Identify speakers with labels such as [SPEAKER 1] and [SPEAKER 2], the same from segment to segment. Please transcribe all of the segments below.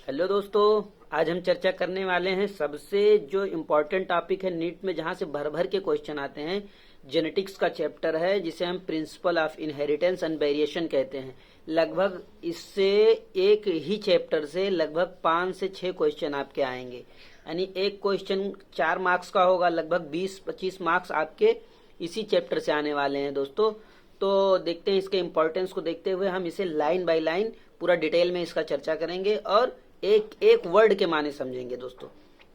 [SPEAKER 1] Hello दोस्तों। आज हम चर्चा करने वाले हैं सबसे जो इम्पोर्टेंट टॉपिक है नीट में, जहां से भर भर के क्वेश्चन आते हैं। जेनेटिक्स का चैप्टर है जिसे हम principle of inheritance and variation कहते हैं। लगभग इससे एक ही चैप्टर से लगभग 5 से 6 क्वेश्चन आपके आएंगे, यानी एक क्वेश्चन 4 मार्क्स का होगा। लगभग 20-25 मार्क्स आपके इसी चैप्टर से आने वाले हैं दोस्तों। तो देखते हैं, इसके इम्पोर्टेंस को देखते हुए हम इसे लाइन बाय लाइन पूरा डिटेल में इसका चर्चा करेंगे और एक एक वर्ड के माने समझेंगे दोस्तों।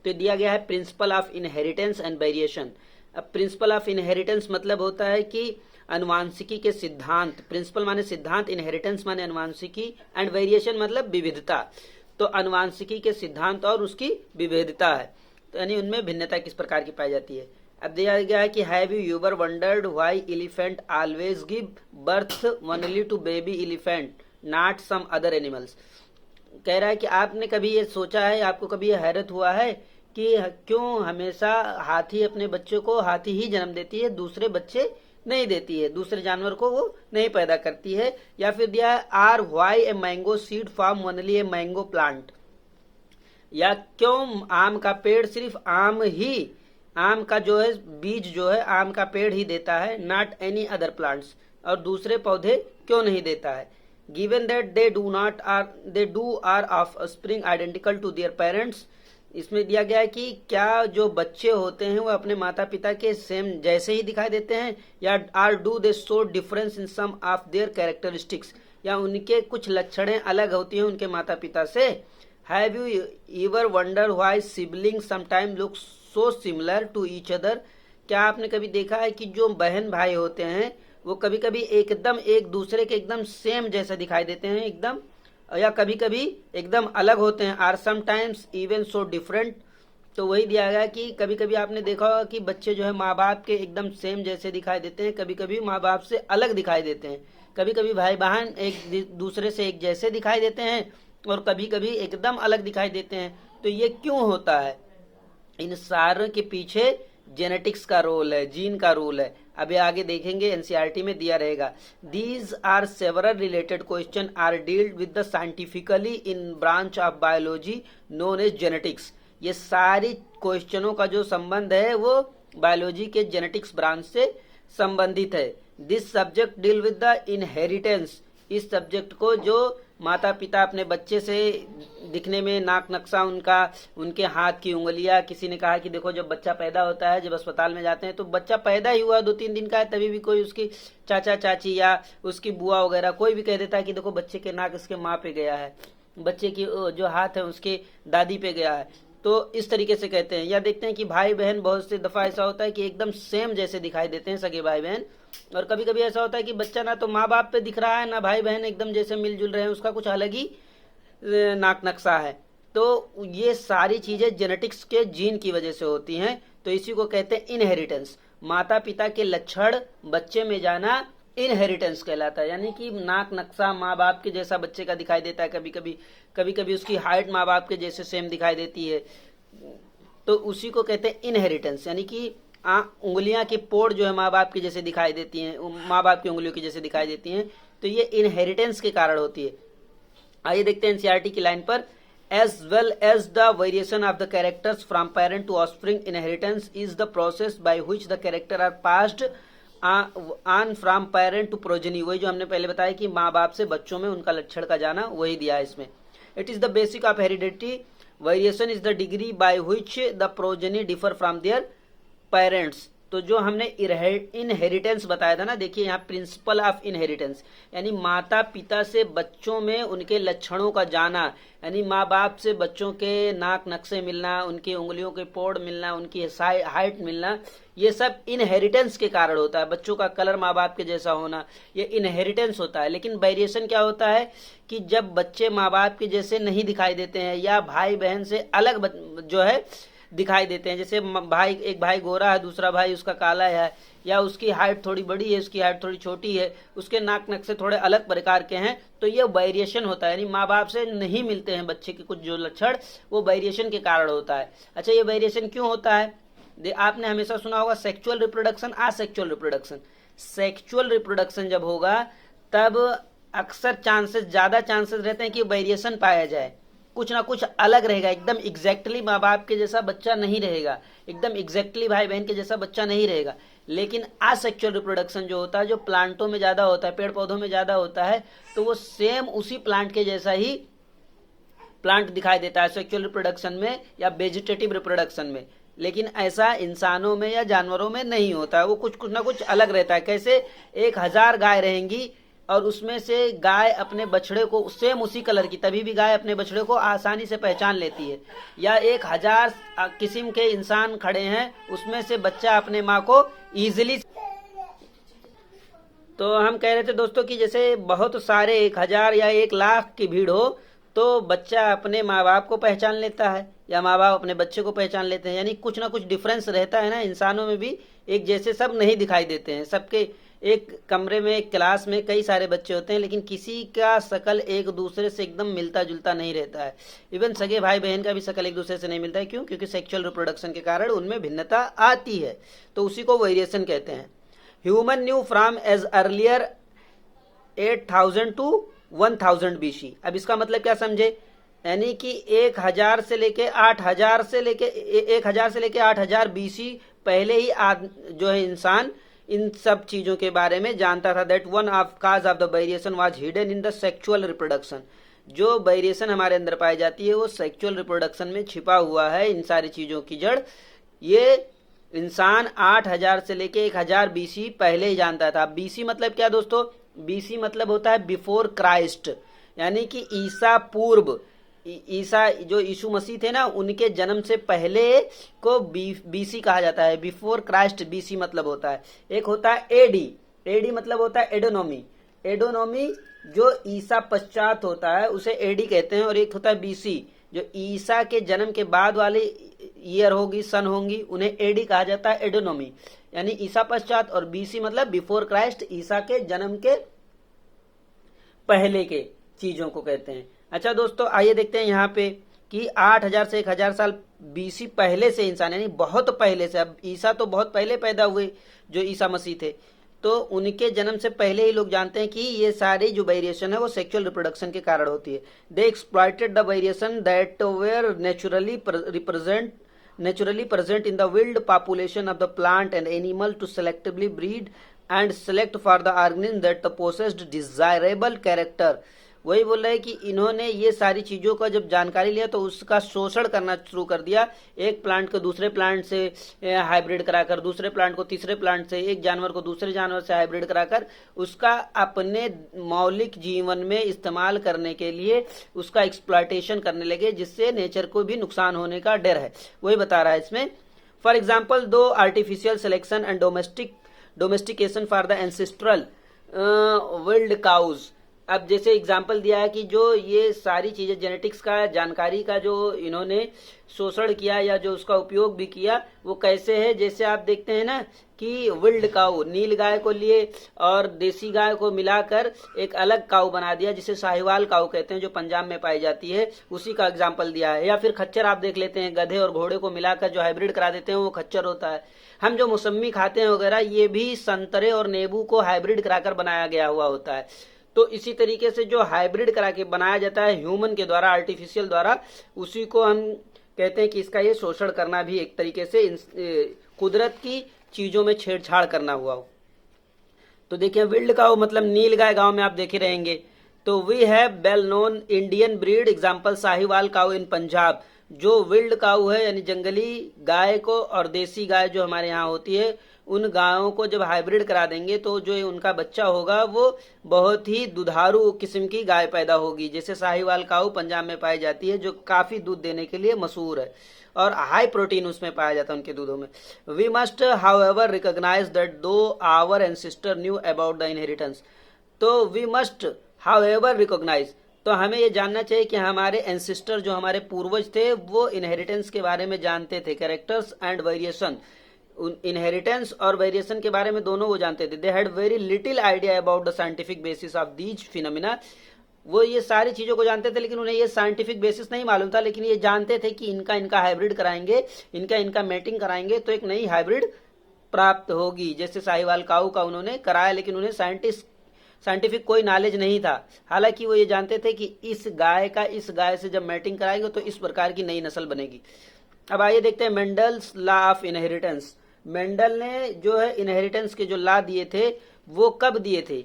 [SPEAKER 1] तो दिया गया है principle of inheritance and variation. अब प्रिंसिपल ऑफ इनहेरिटेंस मतलब होता है कि अनुवांशिकी के सिद्धांत। प्रिंसिपल माने सिद्धांत, इनहेरिटेंस माने अनुवांशिकी, एंड वेरिएशन मतलब विविधता। तो अनुवांशिकी के सिद्धांत और उसकी विविधता है, तो यानी उनमें भिन्नता किस प्रकार की पाई जाती है। अब दिया गया है कि have you ever wondered why elephant always give birth only to baby elephant not some other animals. कह रहा है कि आपने कभी ये सोचा है, आपको कभी ये हैरत हुआ है कि क्यों हमेशा हाथी अपने बच्चों को हाथी ही जन्म देती है, दूसरे बच्चे नहीं देती है, दूसरे जानवर को वो नहीं पैदा करती है। या फिर दिया है or why a mango seed form only a mango plant, या क्यों आम का पेड़ सिर्फ आम का जो है बीज जो है आम का पेड़ ही देता है, नॉट एनी अदर प्लांट्स, और दूसरे पौधे क्यों नहीं देता है। Given that they do are offspring identical to their parents. इसमें दिया गया है कि क्या जो बच्चे होते हैं वो अपने माता पिता के सेम जैसे ही दिखाई देते हैं, या or do they show difference in some of their characteristics, या उनके कुछ लक्षणें अलग होती हैं उनके माता पिता से। Have you ever wonder why siblings sometime look so similar to each other. क्या आपने कभी देखा है कि जो बहन भाई होते हैं वो कभी कभी एकदम एक दूसरे के एकदम सेम जैसे दिखाई देते हैं एकदम, या कभी कभी एकदम अलग होते हैं। Or sometimes even so different. तो वही दिया गया कि कभी कभी आपने देखा होगा कि बच्चे जो है माँ बाप के एकदम सेम जैसे दिखाई देते हैं, कभी कभी माँ बाप से अलग दिखाई देते हैं, कभी कभी भाई बहन एक दूसरे से एक जैसे दिखाई देते हैं और कभी कभी एकदम अलग दिखाई देते हैं। तो ये क्यों होता है? इन सारों के पीछे जेनेटिक्स का रोल है, जीन का रोल है। अभी आगे देखेंगे, एनसीईआरटी में दिया रहेगा। These are several related question are dealt with the scientifically in branch of biology known as genetics. ये सारी क्वेश्चनों का जो संबंध है वो बायोलॉजी के जेनेटिक्स ब्रांच से संबंधित है। This subject deal with the inheritance. इस सब्जेक्ट को जो माता पिता अपने बच्चे से दिखने में नाक नक्शा उनका, उनके हाथ की उंगलियां, किसी ने कहा कि देखो जब बच्चा पैदा होता है, जब अस्पताल में जाते हैं तो बच्चा पैदा ही हुआ 2-3 दिन का है, तभी भी कोई उसकी चाचा चाची या उसकी बुआ वगैरह कोई भी कह देता है कि देखो बच्चे के नाक इसके माँ पे गया है, बच्चे की जो हाथ है उसके दादी पे गया है। तो इस तरीके से कहते हैं। या देखते हैं कि भाई बहन बहुत से दफा ऐसा होता है कि एकदम सेम जैसे दिखाई देते हैं सगे भाई बहन, और कभी कभी ऐसा होता है कि बच्चा ना तो माँ बाप पे दिख रहा है ना भाई बहन एकदम जैसे मिलजुल रहे हैं, उसका कुछ अलग ही नाक नक्शा है। तो ये सारी चीजें जेनेटिक्स के जीन की वजह से होती हैं। तो इसी को कहते हैं इनहेरिटेंस। माता पिता के लक्षण बच्चे में जाना इनहेरिटेंस कहलाता है, यानी कि नाक नक्शा माँ बाप के जैसा बच्चे का दिखाई देता है, कभी कभी उसकी हाइट माँ बाप के जैसे सेम दिखाई देती है। तो उसी को कहते हैं इनहेरिटेंस, यानी कि उंगलियां की पोड़ जो है माँ बाप की जैसे दिखाई देती हैं, माँ बाप की उंगलियों की जैसे दिखाई देती हैं, तो ये इनहेरिटेंस के कारण होती है। आइए देखते हैं एनसीईआरटी की लाइन पर। As well as the variation of the characters from parent to offspring, inheritance is the process by which the character are passed on from parent to progeny. वही जो हमने पहले बताया कि माँ बाप से बच्चों में उनका लक्षण का जाना, वही दिया है इसमें। It is the basic of heredity. Variation is the degree by which the progeny differ from their parents. तो जो हमने इनहेरिटेंस बताया था ना, देखिए यहाँ प्रिंसिपल ऑफ इनहेरिटेंस, यानी माता पिता से बच्चों में उनके लक्षणों का जाना, यानी माँ बाप से बच्चों के नाक नक्शे मिलना, उनकी उंगलियों के पोड़ मिलना, उनकी हाइट मिलना, ये सब इनहेरिटेंस के कारण होता है। बच्चों का कलर माँ बाप के जैसा होना, ये इनहेरिटेंस होता है। लेकिन वेरिएशन क्या होता है कि जब बच्चे माँ बाप के जैसे नहीं दिखाई देते हैं, या भाई बहन से अलग जो है दिखाई देते हैं, जैसे एक भाई गोरा है, दूसरा भाई उसका काला है, या उसकी हाइट थोड़ी बड़ी है, उसकी हाइट थोड़ी छोटी है, उसके नाक नक्शे थोड़े अलग प्रकार के हैं, तो ये वेरिएशन होता है। यानी माँ बाप से नहीं मिलते हैं बच्चे के कुछ जो लक्षण, वो वेरिएशन के कारण होता है। अच्छा, ये वेरिएशन क्यों होता है? आपने हमेशा सुना होगा sexual reproduction, asexual reproduction. Sexual reproduction जब होगा तब अक्सर ज्यादा चांसेस रहते हैं कि वेरिएशन पाया जाए। कुछ ना कुछ अलग रहेगा, एकदम एग्जैक्टली माँ बाप के जैसा बच्चा नहीं रहेगा, एकदम एग्जैक्टली भाई बहन के जैसा बच्चा नहीं रहेगा। लेकिन असेक्सुअल रिप्रोडक्शन जो होता है, जो प्लांटों में ज्यादा होता है, पेड़ पौधों में ज्यादा होता है, तो वो सेम उसी प्लांट के जैसा ही प्लांट दिखाई देता है सेक्सुअल रिप्रोडक्शन में या वेजिटेटिव रिप्रोडक्शन में। लेकिन ऐसा इंसानों में या जानवरों में नहीं होता है, वो कुछ ना कुछ अलग रहता है। कैसे? 1000 गाय रहेंगी और उसमें से गाय अपने बछड़े को सेम उसी कलर की, तभी भी गाय अपने बछड़े को आसानी से पहचान लेती है। या 1000 किस्म के इंसान खड़े हैं, उसमें से बच्चा अपने माँ को इजिली। तो हम कह रहे थे दोस्तों कि जैसे बहुत सारे 1000 या 1,00,000 की भीड़ हो तो बच्चा अपने माँ बाप को पहचान लेता है या माँ बाप अपने बच्चे को पहचान लेते हैं। यानी कुछ ना कुछ डिफरेंस रहता है ना। इंसानों में भी एक जैसे सब नहीं दिखाई देते हैं। सबके एक कमरे में, एक क्लास में कई सारे बच्चे होते हैं, लेकिन किसी का शकल एक दूसरे से एकदम मिलता जुलता नहीं रहता है। इवन सगे भाई बहन का भी शकल एक दूसरे से नहीं मिलता है। क्यों? क्योंकि सेक्सुअल रिप्रोडक्शन के कारण उनमें भिन्नता आती है, तो उसी को वेरिएशन कहते हैं। Human new from as earlier 8000 to 1000 BC। अब इसका मतलब क्या समझे? यानी कि 1000 से लेके 8000 से लेके 1000 से लेके 8000 BC पहले ही जो है इंसान इन सब चीजों के बारे में जानता था। That one of cause of the variation was hidden in the sexual reproduction. जो वेरिएशन हमारे अंदर पाई जाती है वो सेक्सुअल रिप्रोडक्शन में छिपा हुआ है। इन सारी चीजों की जड़ ये इंसान 8000 से लेके 1000 BC पहले ही जानता था। BC मतलब क्या दोस्तों? BC मतलब होता है बिफोर क्राइस्ट, यानी कि ईसा पूर्व। ईसा जो यीशु मसीह थे ना, उनके जन्म से पहले को BC कहा जाता है, बिफोर क्राइस्ट। BC मतलब होता है। एक होता है AD मतलब होता है एडोनॉमी जो ईसा पश्चात होता है उसे AD कहते हैं। और एक होता है BC जो ईसा के जन्म के बाद वाले ईयर होगी, सन होंगी, उन्हें AD कहा जाता है, एडोनॉमी यानी ईसा पश्चात। और BC मतलब बिफोर क्राइस्ट, ईसा के जन्म के पहले के चीजों को कहते हैं। अच्छा दोस्तों, आइए देखते हैं यहाँ पे कि 8000 से 1000 साल BC पहले से इंसान, यानी बहुत पहले से। अब ईसा तो बहुत पहले पैदा हुए जो ईसा मसीह थे, तो उनके जन्म से पहले ही लोग जानते हैं कि ये सारी जो वेरिएशन है वो सेक्सुअल रिप्रोडक्शन के कारण होती है। They exploited the variation that were naturally present in the wild population of the plant and animal to selectively breed and select for the organism that possessed desirable character। वही बोल रहे हैं कि इन्होंने ये सारी चीजों का जब जानकारी लिया तो उसका शोषण करना शुरू कर दिया। एक प्लांट को दूसरे प्लांट से हाइब्रिड कराकर, दूसरे प्लांट को तीसरे प्लांट से, एक जानवर को दूसरे जानवर से हाइब्रिड कराकर उसका अपने मौलिक जीवन में इस्तेमाल करने के लिए उसका एक्सप्लॉयटेशन करने लगे, जिससे नेचर को भी नुकसान होने का डर है। वही बता रहा है इसमें। For example, do artificial selection and domestication for the ancestral wild cows. अब जैसे एग्जाम्पल दिया है कि जो ये सारी चीजें जेनेटिक्स का, जानकारी का जो इन्होंने शोषण किया या जो उसका उपयोग भी किया, वो कैसे है? जैसे आप देखते हैं ना कि विल्ड काऊ, नील गाय को लिए और देसी गाय को मिलाकर एक अलग काऊ बना दिया, जिसे साहिवाल काऊ कहते हैं, जो पंजाब में पाई जाती है, उसी का एग्जाम्पल दिया है। या फिर खच्चर आप देख लेते हैं, गधे और घोड़े को मिलाकर जो हाइब्रिड करा देते हैं वो खच्चर होता है। हम जो मौसमी खाते हैं वगैरह, ये भी संतरे और नींबू को हाइब्रिड कराकर बनाया गया हुआ होता है। तो इसी तरीके से जो हाइब्रिड करा के बनाया जाता है ह्यूमन के द्वारा, आर्टिफिशियल द्वारा, उसी को हम कहते हैं कि इसका ये शोषण करना भी एक तरीके से कुदरत की चीजों में छेड़छाड़ करना हुआ हो। तो देखिए, विल्ड काऊ मतलब नील गाय, गांव में आप देखे रहेंगे। तो we have well known Indian breed example Sahiwal cow in Punjab. जो विल्ड काऊ है यानी जंगली गाय को और देसी गाय जो हमारे यहाँ होती है, उन गायों को जब हाइब्रिड करा देंगे तो जो उनका बच्चा होगा वो बहुत ही दुधारू किस्म की गाय पैदा होगी। जैसे साहिवाल काऊ पंजाब में पाई जाती है, जो काफी दूध देने के लिए मशहूर है और हाई प्रोटीन उसमें पाया जाता है उनके दूधों में। We must however recognise that though our ancestor knew about the inheritance. तो वी मस्ट हाउएवर रिकॉग्नाइज, तो हमें ये जानना चाहिए कि हमारे एंसेस्टर, जो हमारे पूर्वज थे, वो इनहेरिटेंस के बारे में जानते थे। कैरेक्टर्स एंड वेरिएशन, इनहेरिटेंस और वेरिएशन के बारे में दोनों वो जानते थे। They had very little idea about the scientific basis of these phenomena. वो ये सारी चीजों को जानते थे, लेकिन उन्हें ये साइंटिफिक बेसिस नहीं मालूम था। लेकिन ये जानते थे कि इनका हाइब्रिड कराएंगे, इनका मेटिंग कराएंगे तो एक नई हाइब्रिड प्राप्त होगी। जैसे साहिवाल काऊ का उन्होंने कराया, लेकिन उन्हें साइंटिफिक कोई नॉलेज नहीं था। हालांकि वो ये जानते थे कि इस गाय से जब मैटिंग कराएंगे तो इस प्रकार की नई नस्ल बनेगी। अब आइए देखते हैं Mendel's law of inheritance. Mendel ने जो है इनहेरिटेंस के जो लॉ दिए थे वो कब दिए थे?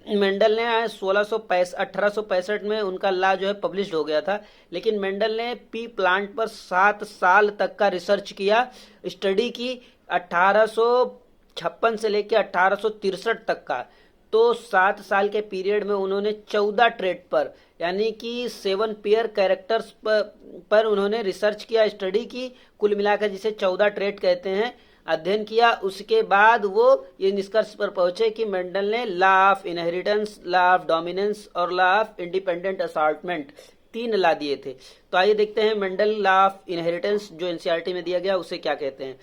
[SPEAKER 1] मेंडल ने 1865 में उनका लॉ जो है पब्लिश हो गया था, लेकिन मेंडल ने पी प्लांट पर 7 साल तक का रिसर्च किया, स्टडी की, 1856 से लेकर 1863 तक का। तो 7 साल के पीरियड में उन्होंने 14 ट्रेट पर यानी कि 7 पेयर कैरेक्टर्स पर उन्होंने रिसर्च किया, स्टडी की, कुल मिलाकर जिसे 14 ट्रेट कहते हैं, अध्ययन किया। उसके बाद वो ये निष्कर्ष पर पहुंचे कि मेंडल ने law of inheritance, law of dominance और law of independent assortment 3 law दिए थे। तो आइए देखते हैं मेंडल लॉ ऑफ इनहेरिटेंस जो एनसीईआरटी में दिया गया उसे क्या कहते हैं।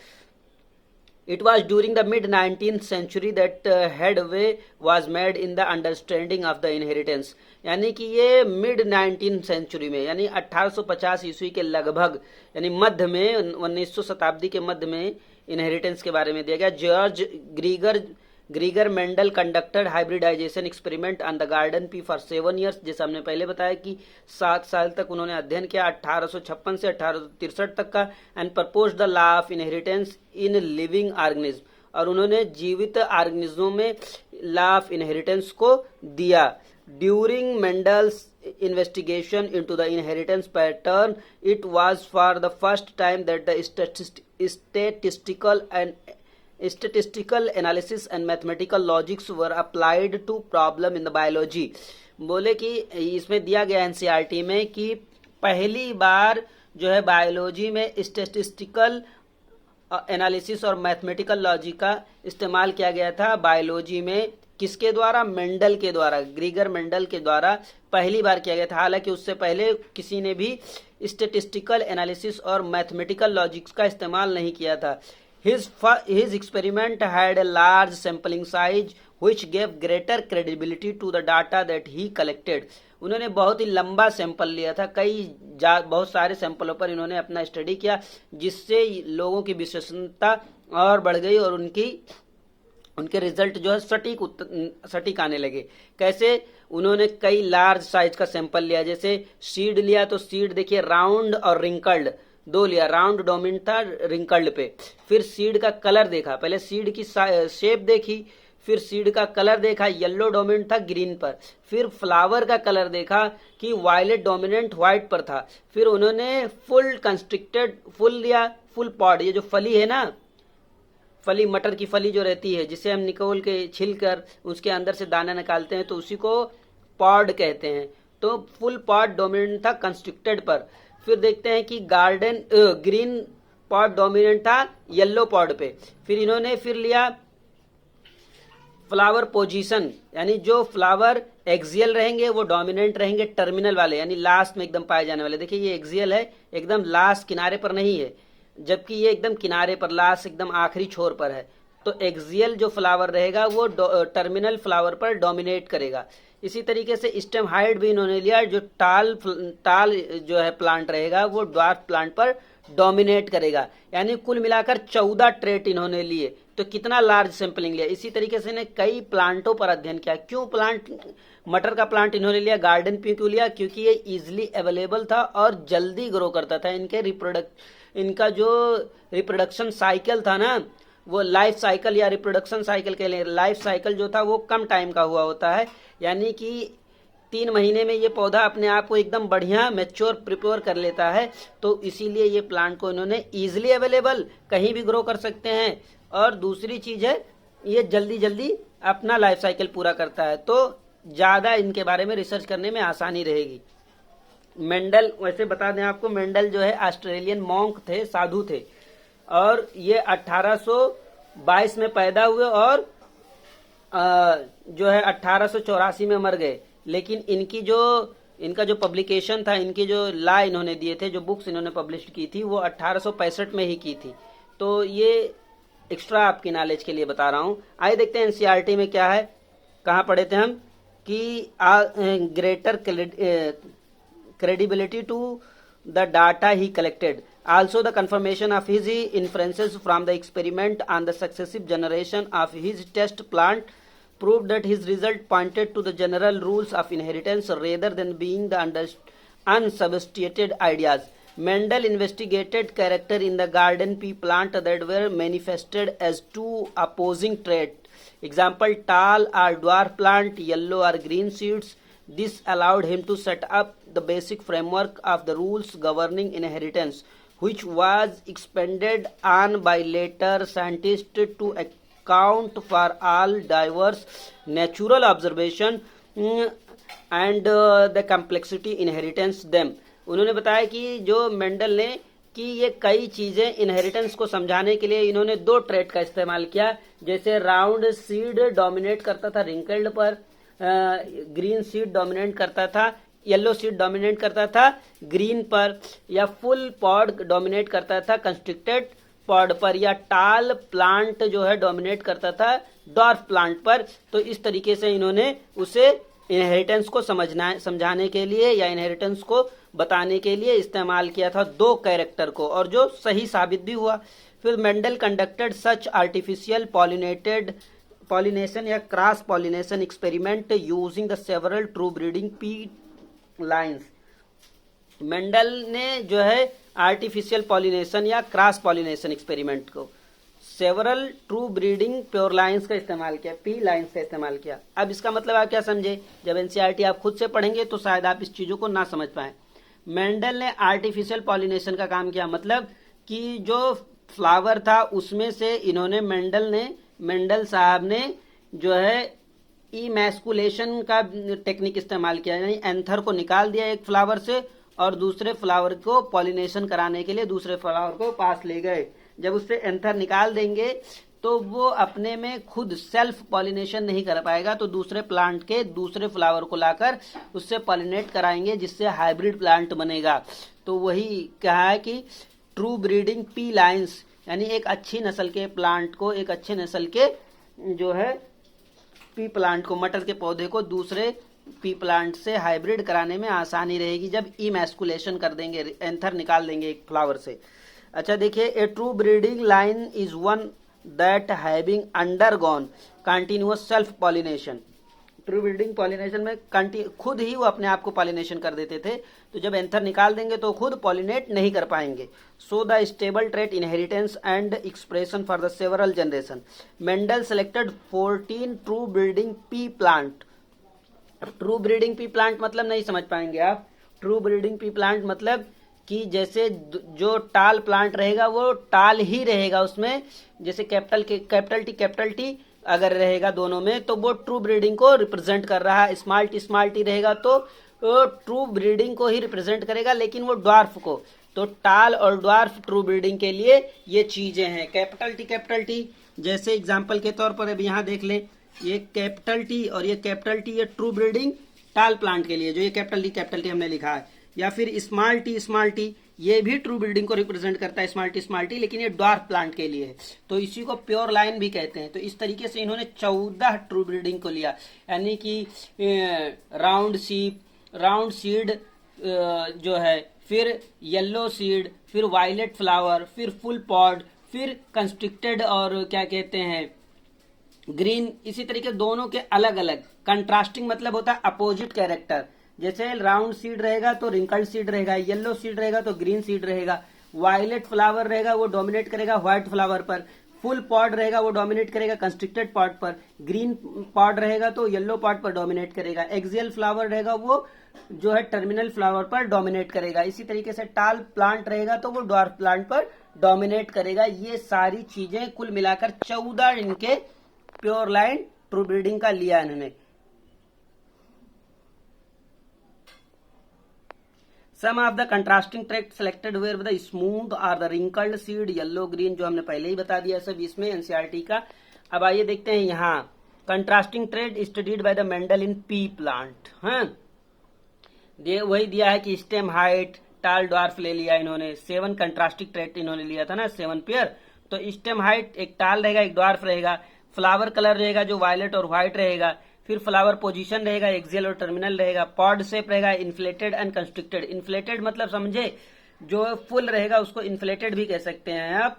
[SPEAKER 1] It was during the mid-19th century that headway was made in the understanding of the inheritance। यानी कि ये mid-19th century में यानी 1850 ईस्वी के लगभग यानी मध्य में 1900 शताब्दी के मध्य में इनहेरिटेंस के बारे में दिया गया। George Gregor Mendel conducted hybridisation experiment on the garden pea for 7 years. जैसे हमने पहले बताया कि 7 साल तक उन्होंने अध्ययन किया 1856 से 1863 तक का, and propose the law of inheritance in living organism, और उन्होंने जीवित ऑर्गेनिज्मों में लॉ ऑफ इनहेरिटेंस को दिया। During Mendel's investigation into the inheritance pattern, it was for the first time that the statistical analysis and mathematical logics were applied to problem in the biology। बोले कि इसमें दिया गया एनसीईआरटी में कि पहली बार जो है बायोलॉजी में स्टैटिस्टिकल एनालिसिस और मैथमेटिकल लॉजिक का इस्तेमाल किया गया था। बायोलॉजी में किसके द्वारा? मेंडल के द्वारा, ग्रीगर मेंडल के द्वारा पहली बार किया गया था। हालांकि उससे पहले किसी ने भी स्टैटिस्टिकल एनालिसिस और मैथमेटिकल लॉजिक्स का इस्तेमाल नहीं किया था। His experiment had a large sampling size which gave greater credibility to the data that he collected। उन्होंने बहुत ही लंबा सैंपल लिया था, बहुत सारे सैंपलों पर इन्होंने अपना स्टडी किया, जिससे लोगों की विश्वसनीयता और बढ़ गई और उनके रिजल्ट जो है सटीक आने लगे। कैसे? उन्होंने कई लार्ज साइज का सैंपल लिया। जैसे सीड लिया तो सीड देखिए राउंड और रिंकल्ड, 2 लिया, राउंड डोमिनेंट था रिंकल्ड पे। फिर सीड का कलर देखा, पहले सीड की शेप देखी, फिर सीड का कलर देखा, येलो डोमिनेंट था ग्रीन पर। फिर फ्लावर का कलर देखा कि वायलेट डोमिनेंट व्हाइट पर था। फिर उन्होंने फुल लिया, फुल पॉड, ये जो फली है ना, फली मटर की फली जो रहती है जिसे हम निकोल के छिलकर उसके अंदर से दाना निकालते हैं तो उसी को पॉड कहते हैं। तो फुल पॉड डोमिनेंट था कंस्ट्रक्टेड पर। फिर देखते हैं कि ग्रीन पॉड डोमिनेंट था येलो पॉड पे। फिर इन्होंने लिया फ्लावर पोजीशन, यानी जो फ्लावर एक्सियल रहेंगे वो डोमिनेंट रहेंगे, टर्मिनल वाले यानी लास्ट में एकदम पाए जाने वाले। देखिए ये एक्सियल है, एकदम लास्ट किनारे पर नहीं है, जबकि ये एकदम किनारे पर लास्ट एकदम आखिरी छोर पर है। तो एक्सियल जो फ्लावर रहेगा वो टर्मिनल फ्लावर पर डोमिनेट करेगा। इसी तरीके से स्टेम हाइट भी इन्होंने लिया, जो टाल जो है प्लांट रहेगा वो ड्वार्फ प्लांट पर डोमिनेट करेगा। यानी कुल मिलाकर 14 ट्रेट इन्होंने लिए। तो कितना लार्ज सैंपलिंग लिया। इसी तरीके से इन्हें कई प्लांटों पर अध्ययन किया। क्यों मटर का प्लांट इन्होंने लिया, गार्डन पे क्यों लिया? क्योंकि ये इजिली अवेलेबल था और जल्दी ग्रो करता था। इनका जो रिप्रोडक्शन साइकिल था ना, वो लाइफ साइकिल या रिप्रोडक्शन साइकिल के लिए लाइफ साइकिल जो था वो कम टाइम का हुआ होता है। यानी कि 3 महीने में ये पौधा अपने आप को एकदम बढ़िया मैच्योर प्रिपेयर कर लेता है। तो इसीलिए ये प्लांट को इन्होंने इजिली अवेलेबल कहीं भी ग्रो कर सकते हैं। और दूसरी चीज है ये जल्दी अपना लाइफ साइकिल पूरा करता है, तो ज्यादा इनके बारे में रिसर्च करने में आसानी रहेगी। मेंडल, वैसे बता दें आपको, मेंडल जो है ऑस्ट्रेलियन मॉन्क थे, साधु थे, और ये 1822 में पैदा हुए और जो है 1884 में मर गए। लेकिन इनका जो पब्लिकेशन था, इनकी जो लॉ इन्होंने दिए थे, जो बुक्स इन्होंने पब्लिश की थी वो 1865 में ही की थी। तो ये एक्स्ट्रा आपकी नॉलेज के लिए बता रहा हूं। आइए देखते हैं एनसीईआरटी में क्या है। कहाँ पढ़े थे हम कि greater credibility to the data he collected, also the confirmation of his inferences from the experiment on the successive generation of his test plant proved that his result pointed to the general rules of inheritance rather than being the unsubstantiated ideas. Mendel investigated character in the garden pea plant that were manifested as two opposing traits. Example, tall or dwarf plant, yellow or green seeds. This allowed him to set up the basic framework of the rules governing inheritance, which was expanded on by later scientists to account for all diverse natural observation and the complexity inheritance them. उन्होंने बताया कि जो Mendel ने कि ये कई चीजें inheritance को समझाने के लिए इन्होंने दो ट्रेट का इस्तेमाल किया, जैसे राउंड सीड डोमिनेट करता था रिंकल्ड पर, ग्रीन सीड डोमिनेट करता था, येलो सीड डोमिनेट करता था ग्रीन पर, या फुल पॉड डोमिनेट करता था कंस्ट्रिक्टेड पॉड पर, या टाल प्लांट जो है डोमिनेट करता था डॉर्फ प्लांट पर. तो इस तरीके से इन्होंने उसे इनहेरिटेंस को समझाने के लिए या इनहेरिटेंस को बताने के लिए इस्तेमाल किया था दो कैरेक्टर को, और जो सही साबित भी हुआ. फिर मेंडल कंडक्टेड सच आर्टिफिशियल पॉलिनेशन या cross pollination experiment using the several true breeding P lines. Mendel ने जो है आर्टिफिशियल पॉलिनेशन या क्रॉस पॉलिनेशन एक्सपेरिमेंट को several true breeding pure lines का इस्तेमाल किया, पी लाइन्स का इस्तेमाल किया. अब इसका मतलब आप क्या समझे, जब एनसीईआरटी आप खुद से पढ़ेंगे तो शायद आप इस चीजों को ना समझ पाए. मेंडल ने आर्टिफिशियल पॉलिनेशन का काम किया, मतलब कि जो फ्लावर था उसमें से इन्होंने मेंडल साहब ने जो है इमैस्कुलेशन का टेक्निक इस्तेमाल किया, यानी एंथर को निकाल दिया एक फ्लावर से और दूसरे फ्लावर को पॉलिनेशन कराने के लिए दूसरे फ्लावर को पास ले गए. जब उससे एंथर निकाल देंगे तो वो अपने में खुद सेल्फ पॉलिनेशन नहीं कर पाएगा, तो दूसरे प्लांट के दूसरे फ्लावर को लाकर उससे पॉलिनेट कराएंगे, जिससे हाइब्रिड प्लांट बनेगा. तो वही कहा है कि ट्रू ब्रीडिंग पी लाइन्स, यानी एक अच्छी नस्ल के प्लांट को, एक अच्छे नस्ल के जो है पी प्लांट को, मटर के पौधे को दूसरे पी प्लांट से हाइब्रिड कराने में आसानी रहेगी जब इमैस्कुलेशन कर देंगे, एंथर निकाल देंगे एक फ्लावर से. अच्छा देखिए, a true breeding line is one that having undergone continuous self pollination. True breeding pollination में खुद ही वो अपने आप को पॉलिनेशन कर देते थे, तो जब एंथर निकाल देंगे तो खुद पॉलिनेट नहीं कर पाएंगे. So the stable trait inheritance and expression for the several generation. Mendel selected 14 true breeding P plant. True breeding P plant मतलब नहीं समझ पाएंगे आप. ट्रू ब्रीडिंग पी प्लांट मतलब कि जैसे जो टाल प्लांट रहेगा वो टाल ही रहेगा, उसमें जैसे कैपिटल टी अगर रहेगा दोनों में तो वो ट्रू ब्रीडिंग को रिप्रेजेंट कर रहा है. स्मॉल टी रहेगा तो ट्रू ब्रीडिंग को ही रिप्रेजेंट करेगा, लेकिन वो ड्वार्फ को. तो टाल और ड्वार्फ ट्रू ब्रीडिंग के लिए ये चीजें हैं. कैपिटल टी जैसे एग्जाम्पल के तौर पर अब यहाँ देख लें, ये कैपिटल टी और ये कैपिटल टी, ये ट्रू ब्रीडिंग टाल प्लांट के लिए जो ये कैपिटल टी हमने लिखा है. या फिर स्मॉल टी ये भी ट्रू ब्रीडिंग को रिप्रेजेंट करता है, स्मॉल टी, लेकिन ये ड्वार्फ प्लांट के लिए है, तो इसी को प्योर लाइन भी कहते हैं. तो इस तरीके से इन्होंने 14 ट्रू ब्रीडिंग को लिया, यानी कि राउंड सीड जो है, फिर येलो सीड, फिर वायलेट फ्लावर, फिर फुल पॉड, फिर कंस्ट्रिक्टेड और क्या कहते हैं ग्रीन. इसी तरीके दोनों के अलग अलग कंट्रास्टिंग मतलब होता है अपोजिट कैरेक्टर. जैसे राउंड सीड रहेगा तो रिंकल्ड सीड रहेगा, येलो सीड रहेगा तो ग्रीन सीड रहेगा, वायलेट फ्लावर रहेगा वो डोमिनेट करेगा व्हाइट फ्लावर पर, फुल पॉड रहेगा वो डोमिनेट करेगा कंस्ट्रिक्टेड पॉड पर, ग्रीन पॉड रहेगा तो येलो पॉड पर डोमिनेट करेगा, एक्सियल फ्लावर रहेगा वो जो है टर्मिनल फ्लावर पर डोमिनेट करेगा. इसी तरीके से टाल प्लांट रहेगा तो वो ड्वार्फ प्लांट पर डोमिनेट करेगा. ये सारी चीजें कुल मिलाकर 14 इनके प्योर लाइन ट्रू ब्रीडिंग का लिया इन्होंने. Some of the contrasting traits selected were the smooth or the wrinkled seed, yellow green, जो हमने पहले ही बता दिया सब इसमें एनसीईआरटी का. अब आइए देखते हैं यहाँ contrasting trait studied by the Mendel in P plant. हाँ, वही दिया है कि स्टेम हाइट, टाल ड्वार्फ ले लिया इन्होंने. 7 कंट्रास्टिंग ट्रेट इन्होंने लिया था ना, 7 पेयर. तो स्टेम हाइट एक टाल रहेगा, एक ड्वार्फ रहेगा. फ्लावर कलर रहेगा जो वायलेट और व्हाइट रहेगा. फिर फ्लावर पोजीशन रहेगा, एक्सियल और टर्मिनल रहेगा. पॉड शेप रहेगा, इन्फ्लेटेड एंड कंस्ट्रिक्टेड. इन्फ्लेटेड मतलब समझे, जो फुल रहेगा उसको इन्फ्लेटेड भी कह सकते हैं आप.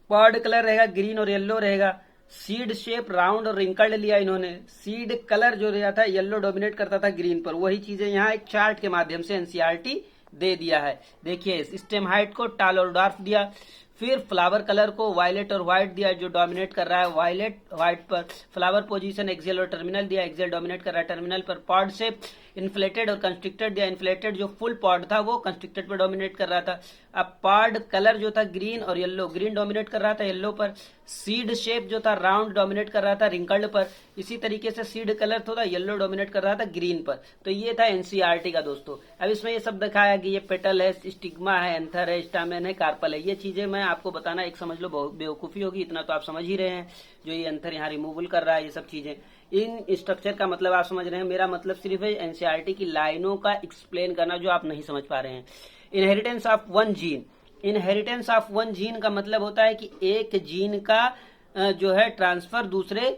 [SPEAKER 1] पॉड कलर रहेगा ग्रीन और येलो रहेगा. सीड शेप राउंड और रिंकल्ड लिया इन्होंने। सीड कलर जो रहता था येलो डोमिनेट करता था ग्रीन पर, वही चीजें यहाँ एक चार्ट के माध्यम से एनसीईआरटी दे दिया है। देखिए स्टेम हाइट को टाल और डार्फ दिया, फिर फ्लावर कलर को वायलेट और व्हाइट दिया जो डोमिनेट कर रहा है वायलेट व्हाइट पर। फ्लावर पोजीशन एक्सेल और टर्मिनल दिया, एक्सेल डोमिनेट कर रहा है टर्मिनल पर। पॉड शेप इन्फ्लेटेड और कंस्ट्रिक्टेड दिया, इन्फ्लेटेड जो फुल पॉड था वो कंस्ट्रिक्टेड पर डोमिनेट कर रहा था। अब पॉड कलर जो था ग्रीन और येलो, ग्रीन डोमिनेट कर रहा था येलो पर। सीड शेप जो था राउंड डोमिनेट कर रहा था रिंकल्ड पर। इसी तरीके से सीड कलर थोड़ा येलो डोमिनेट कर रहा था ग्रीन पर। तो ये था एनसीईआरटी का दोस्तों। अब इसमें ये सब दिखाया कि ये पेटल है, स्टिग्मा है, एंथर है, स्टामेन है, कार्पल है। ये चीजें मैं आपको बताना एक समझ लो बहुत बेवकूफी होगी, इतना तो आप समझ ही रहे हैं। जो ये एंथर यहाँ रिमूवल कर रहा है, ये सब चीजें, इन स्ट्रक्चर का मतलब आप समझ रहे हैं। मेरा मतलब सिर्फ है एनसीईआरटी की लाइनों का एक्सप्लेन करना जो आप नहीं समझ पा रहे हैं। Inheritance of one gene, inheritance of one gene का मतलब होता है कि एक जीन का जो है ट्रांसफर दूसरे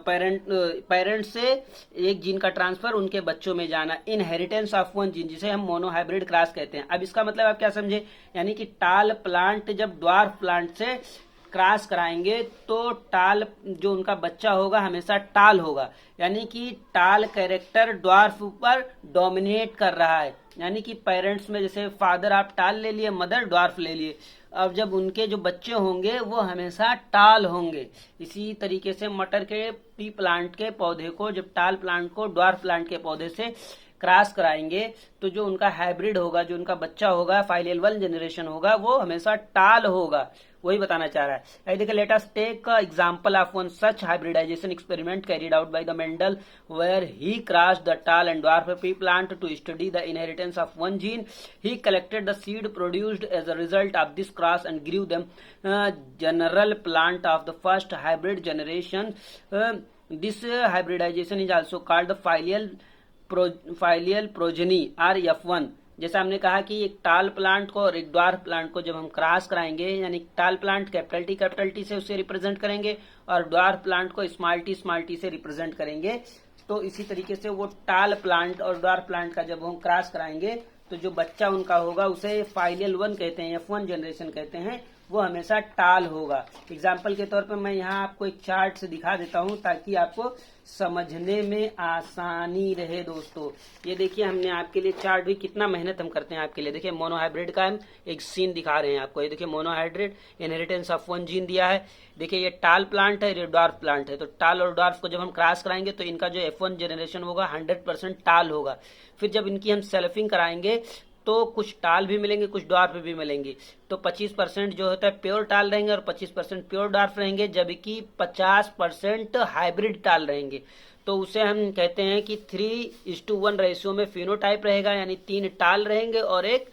[SPEAKER 1] पेरेंट से एक जीन का ट्रांसफर उनके बच्चों में जाना, इनहेरिटेंस ऑफ वन जीन, जिसे हम मोनोहाइब्रिड क्रॉस कहते हैं। अब इसका मतलब आप क्या समझे, यानी कि टाल प्लांट जब ड्वार्फ प्लांट से क्रॉस कराएंगे तो टाल जो उनका बच्चा होगा हमेशा टाल होगा, यानी कि टाल कैरेक्टर ड्वार्फ पर डोमिनेट कर रहा है। यानी कि पेरेंट्स में जैसे फादर आप टाल ले लिए, मदर ड्वार्फ ले लिए, अब जब उनके जो बच्चे होंगे वो हमेशा टाल होंगे। इसी तरीके से मटर के पी प्लांट के पौधे को जब टाल प्लांट को ड्वार्फ प्लांट के पौधे से क्रॉस कराएंगे तो जो उनका हाइब्रिड होगा, जो उनका बच्चा होगा, फाइलियल वन जनरेशन होगा, वो हमेशा टाल होगा। वही बताना चाह रहा है। देखिए let us take example of one such hybridisation experiment carried out by the Mendel where he crossed the tall and dwarf pea plant to study the inheritance of one gene. He collected the seed produced as a result of this cross and grew them general plant of the first hybrid generation. This hybridisation is also called the filial progeny or F1। जैसा हमने कहा कि एक टाल plant को और एक dwarf plant को जब हम क्रॉस कराएंगे, यानी टाल प्लांट कैपिटल टी से उसे रिप्रेजेंट करेंगे और ड्वार्फ प्लांट को स्मॉल टी से रिप्रेजेंट करेंगे। तो इसी तरीके से वो टाल प्लांट और ड्वार्फ प्लांट का जब हम क्रॉस कराएंगे तो जो बच्चा उनका होगा उसे फाइलियल वन कहते हैं, F1 जनरेशन कहते हैं, वो हमेशा टाल होगा। एग्जाम्पल के तौर पर मैं यहाँ आपको एक चार्ट से दिखा देता हूँ ताकि आपको समझने में आसानी रहे दोस्तों। ये देखिए हमने आपके लिए चार्ट भी कितना मेहनत हम करते हैं आपके लिए। देखिए मोनोहाइब्रिड का हम एक सीन दिखा रहे हैं आपको। ये देखिए monohybrid inheritance of one gene दिया है। देखिए ये टाल प्लांट है, ये ड्वार्फ प्लांट है। तो टाल और ड्वार्फ को जब हम क्रॉस कराएंगे तो इनका जो F1 जनरेशन होगा 100% टाल होगा। फिर जब इनकी हम सेल्फिंग कराएंगे तो कुछ टाल भी मिलेंगे, कुछ ड्वार्फ भी मिलेंगे। तो 25% जो होता है प्योर टाल रहेंगे और 25% प्योर ड्वार्फ रहेंगे, जबकि 50% हाइब्रिड टाल रहेंगे। तो उसे हम कहते हैं कि 3:1 रेशियो में फिनोटाइप रहेगा, यानी 3 टाल रहेंगे और एक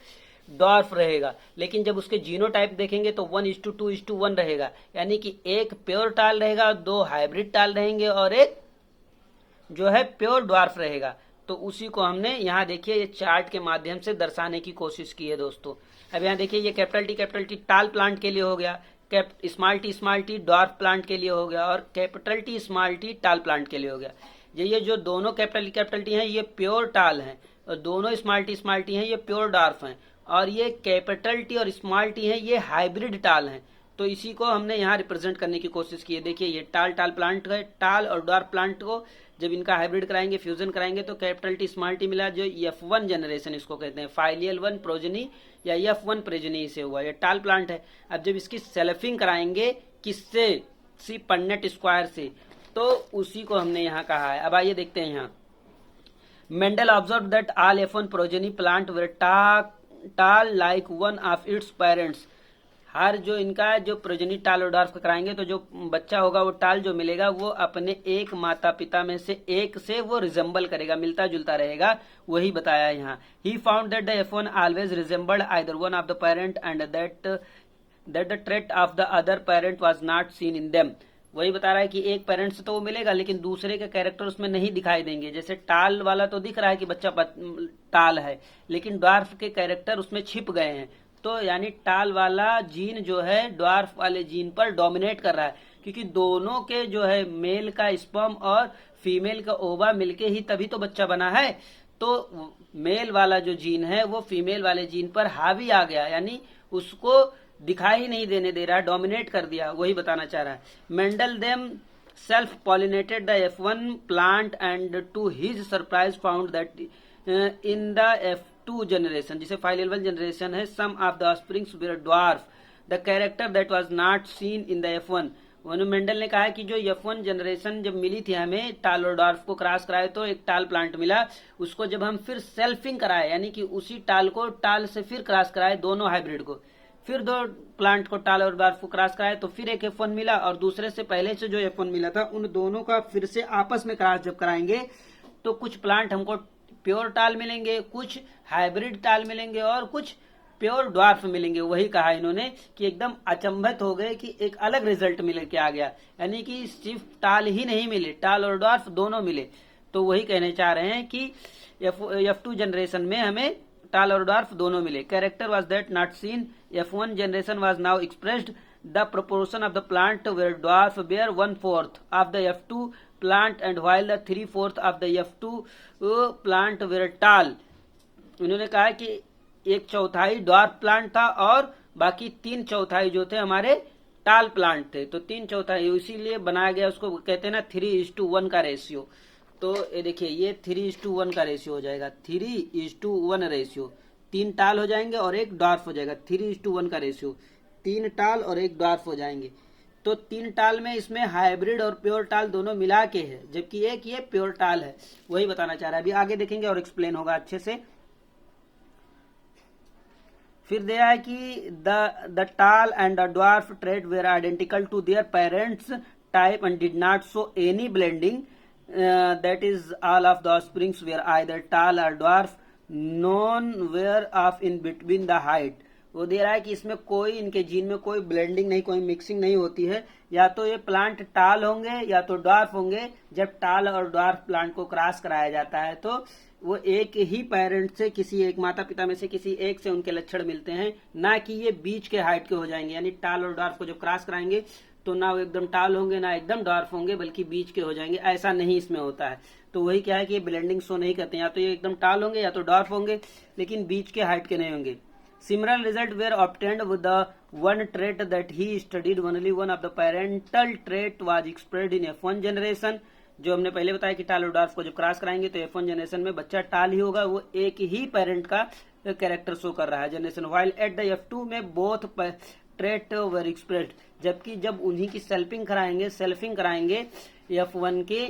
[SPEAKER 1] ड्वार्फ रहेगा। लेकिन जब उसके जीनोटाइप देखेंगे तो 1:2:1 रहेगा, यानी कि एक प्योर टाल रहेगा, 2 हाइब्रिड टाल रहेंगे और एक जो है प्योर ड्वार्फ रहेगा। तो उसी को हमने यहाँ देखिए ये चार्ट के माध्यम से दर्शाने की कोशिश की है दोस्तों। अब यहाँ देखिए ये कैपिटल टी टाल प्लांट के लिए हो गया, स्मॉल टी ड्वार्फ प्लांट के लिए हो गया और कैपिटल टी स्मॉल टी टाल प्लांट के लिए हो गया। ये जो दोनों कैपिटल टी हैं ये प्योर टाल हैं और दोनों स्मॉल टी हैं ये प्योर ड्वार्फ हैं, और ये कैपिटल टी और स्मॉल टी हैं ये हाइब्रिड टाल हैं। तो इसी को हमने यहाँ रिप्रेजेंट करने की कोशिश की है। देखिए ये टाल प्लांट है, टाल और ड्वार्फ प्लांट को जब इनका हाइब्रिड कराएंगे, फ्यूजन कराएंगे तो कैपिटल टी स्मॉल टी मिला, जो F1 जनरेशन इसको कहते हैं, फाइलियल वन प्रोजेनी या F1 प्रोजेनी से हुआ, ये टाल प्लांट है। अब जब इसकी सेल्फिंग कराएंगे किससे, सी पन्नेट स्क्वायर से, तो उसी को हमने यहाँ कहा है। अब आइए देखते हैं यहाँ। Mendel observe that all F1 progeny plant were tall like one of its parents. हर जो इनका जो प्रोजेनी टाल और ड्वार्फ कराएंगे तो जो बच्चा होगा वो टाल जो मिलेगा वो अपने एक माता पिता में से एक से वो रिजेंबल करेगा, मिलता जुलता रहेगा, वही बताया यहाँ। He found that the F1 always resembled either one of the parent and that the trait of the other parent was not seen in them. वही बता रहा है कि एक पेरेंट से तो वो मिलेगा लेकिन दूसरे के कैरेक्टर उसमें नहीं दिखाई देंगे। जैसे टाल वाला तो दिख रहा है कि बच्चा टाल है, लेकिन ड्वार्फ के कैरेक्टर उसमें छिप गए हैं। तो यानी टाल वाला जीन जो है ड्वार्फ वाले जीन पर डोमिनेट कर रहा है, क्योंकि दोनों के जो है मेल का स्पर्म और फीमेल का ओवा मिलके ही तभी तो बच्चा बना है। तो मेल वाला जो जीन है वो फीमेल वाले जीन पर हावी आ गया, यानी उसको दिखाई नहीं देने दे रहा, डोमिनेट कर दिया, वही बताना चाह रहा है। Mendel them self pollinated the F1 plant and to his surprise found that in the F2 generation, जिसे phylal generation है, some of the offsprings were dwarf, the character that was not seen in the F1। Mendel ने कहा कि जो F1 generation जब मिली थी हमें, टाल और डॉर्फ को क्रॉस कराए तो एक टाल प्लांट मिला, उसको जब हम फिर सेल्फिंग कराए, यानी कि उसी टाल को टाल से फिर क्रॉस कराए, दोनों हाइब्रिड को, फिर दो प्लांट को टाल और डॉर्फ को क्रॉस कराए तो फिर एक F1 मिला, और दूसरे से पहले से जो F1 मिला था उन दोनों का फिर से आपस में क्रॉस जब कराएंगे तो कुछ प्लांट हमको प्योर टाल मिलेंगे, कुछ हाइब्रिड टाल मिलेंगे और कुछ प्योर डॉर्फ मिलेंगे। वही कहा इन्होंने कि एकदम अचंभित हो गए कि एक अलग रिजल्ट मिल के आ गया, यानी कि सिर्फ टाल ही नहीं मिले, टाल और डॉर्फ दोनों मिले। तो वही कहने चाह रहे हैं कि F2 जनरेशन में हमें टाल और डॉर्फ दोनों मिले। Character was that not seen, F1 generation was now expressed, the proportion of the plant were dwarf bear 1/4 of the F2 plant and while the 3/4 of the F2 plant were tall. उन्होंने कहा कि 1/4 dwarf plant था और बाकी 3/4 जो थे हमारे टाल प्लांट थे। तो 3/4 इसीलिए बनाया गया, उसको कहते हैं ना 3:1 का रेशियो। तो ये देखिए, ये 3:1 का रेशियो हो जाएगा, 3:1 रेशियो, 3 टाल हो जाएंगे और एक डॉर्फ हो जाएगा, 3:1 का रेशियो, 3 टाल और एक डॉर्फ हो जाएंगे। तो 3 टाल में इसमें हाइब्रिड और प्योर टाल दोनों मिला के है, जबकि एक ये प्योर टाल है, वही बताना चाह रहा है। अभी आगे देखेंगे और एक्सप्लेन होगा अच्छे से। फिर दिया है कि the tall and the dwarf trait were identical to their parents type and did not show any blending, that is all of the offsprings were either tall or dwarf, none were off in between the height। वो दे रहा है कि इसमें कोई, इनके gene में कोई blending नहीं, कोई मिक्सिंग नहीं होती है, या तो ये प्लांट टाल होंगे या तो डॉर्फ होंगे। जब टाल और डॉर्फ प्लांट को क्रॉस कराया जाता है तो वो एक ही पेरेंट से, किसी एक माता पिता में से किसी एक से उनके लक्षण मिलते हैं, ना कि ये बीच के हाइट के हो जाएंगे। यानी टाल और डॉर्फ को जब क्रॉस कराएंगे तो ना वो एकदम टाल होंगे ना एकदम डॉर्फ होंगे, बल्कि बीच के हो जाएंगे, ऐसा नहीं इसमें होता है। तो वही क्या है कि ये ब्लेंडिंग शो नहीं करते हैं, या तो ये एकदम टाल होंगे या तो डॉर्फ होंगे, लेकिन बीच के हाइट के नहीं होंगे। Similar result were obtained with the one trait that he studied, only one of the parental trait was expressed in F1 generation. जो हमने पहले बताया कि टाल और डॉर्फ को जब क्रॉस कराएंगे तो F1 जनरेशन में बच्चा टाल ही होगा, वो एक ही पेरेंट का कैरेक्टर शो कर रहा है generation. While at the F2 में बोथ ट्रेट वर एक्सप्रेस्ड, जबकि जब उन्हीं की सेल्फिंग कराएंगे F1 के,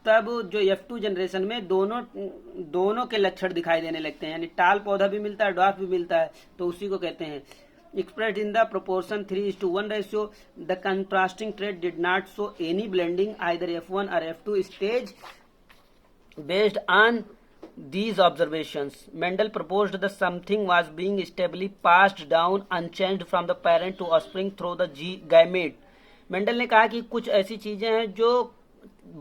[SPEAKER 1] तब जो F2 जनरेशन में दोनों के लक्षण दिखाई देने लगते हैं, यानी टाल पौधा भी मिलता है, डॉर्फ भी मिलता है, तो उसी को कहते हैं expressed in the proportion 3:1 ratio. The contrasting trait did not show any blending either F1 or F2 stage. Based on these observations, Mendel proposed that something was being stably passed down unchanged from the parent to offspring through the gamete. Mendel ने कहा कि कुछ ऐसी चीजें हैं जो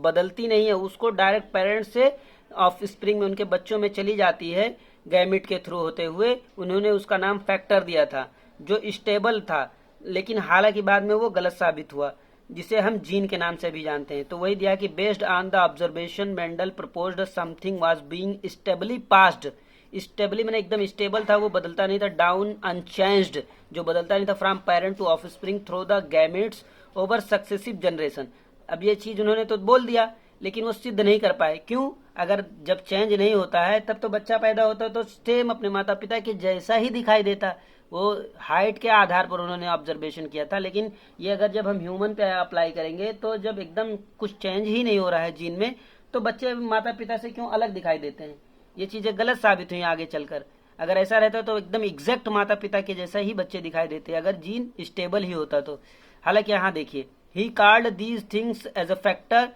[SPEAKER 1] बदलती नहीं है, उसको डायरेक्ट पेरेंट से ऑफ स्प्रिंग में, उनके बच्चों में चली जाती है गैमेट के थ्रू होते हुए। उन्होंने उसका नाम फैक्टर दिया था, जो स्टेबल था, लेकिन हालांकि बाद में वो गलत साबित हुआ, जिसे हम जीन के नाम से भी जानते हैं। तो वही दिया कि based on the observation Mendel proposed something was being stably passed. Stably मैंने एकदम स्टेबल था, वो बदलता नहीं था, डाउन अनचेंज्ड, जो बदलता नहीं था, from parent to offspring through the gametes over successive generation. अब ये चीज उन्होंने तो बोल दिया, लेकिन वो सिद्ध नहीं कर पाए। क्यों? अगर जब चेंज नहीं होता है तब तो बच्चा पैदा होता है तो सेम अपने माता पिता के जैसा ही दिखाई देता। वो हाइट के आधार पर उन्होंने ऑब्जर्वेशन किया था, लेकिन ये अगर जब हम ह्यूमन पे अप्लाई करेंगे तो जब एकदम कुछ चेंज ही नहीं हो रहा है जीन में, तो बच्चे माता पिता से क्यों अलग दिखाई देते हैं। ये चीजें गलत साबित हुई आगे चलकर। अगर ऐसा रहता तो एकदम एग्जैक्ट माता पिता के जैसा ही बच्चे दिखाई देते अगर जीन स्टेबल ही होता तो। हालांकि यहाँ देखिए, he called these things as a factor,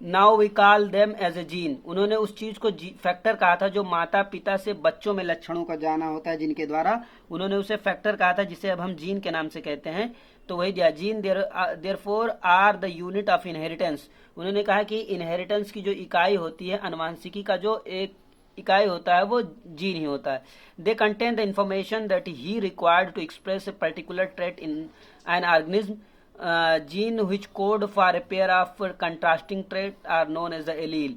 [SPEAKER 1] now we call them as a gene. उन्होंने उस चीज को फैक्टर कहा था जो माता पिता से बच्चों में लक्षणों का जाना होता है जिनके द्वारा, उन्होंने उसे फैक्टर कहा था, जिसे अब हम जीन के नाम से कहते हैं। तो वही दिया, gene therefore are the unit of inheritance. उन्होंने कहा कि इनहेरिटेंस की जो इकाई होती है, अनुवांशिकी का जो एक इकाई होता है, वो जीन ही होता है। They contain the information that he required to express a particular trait in an organism. gene which code for a pair of contrasting traits are known as the allele।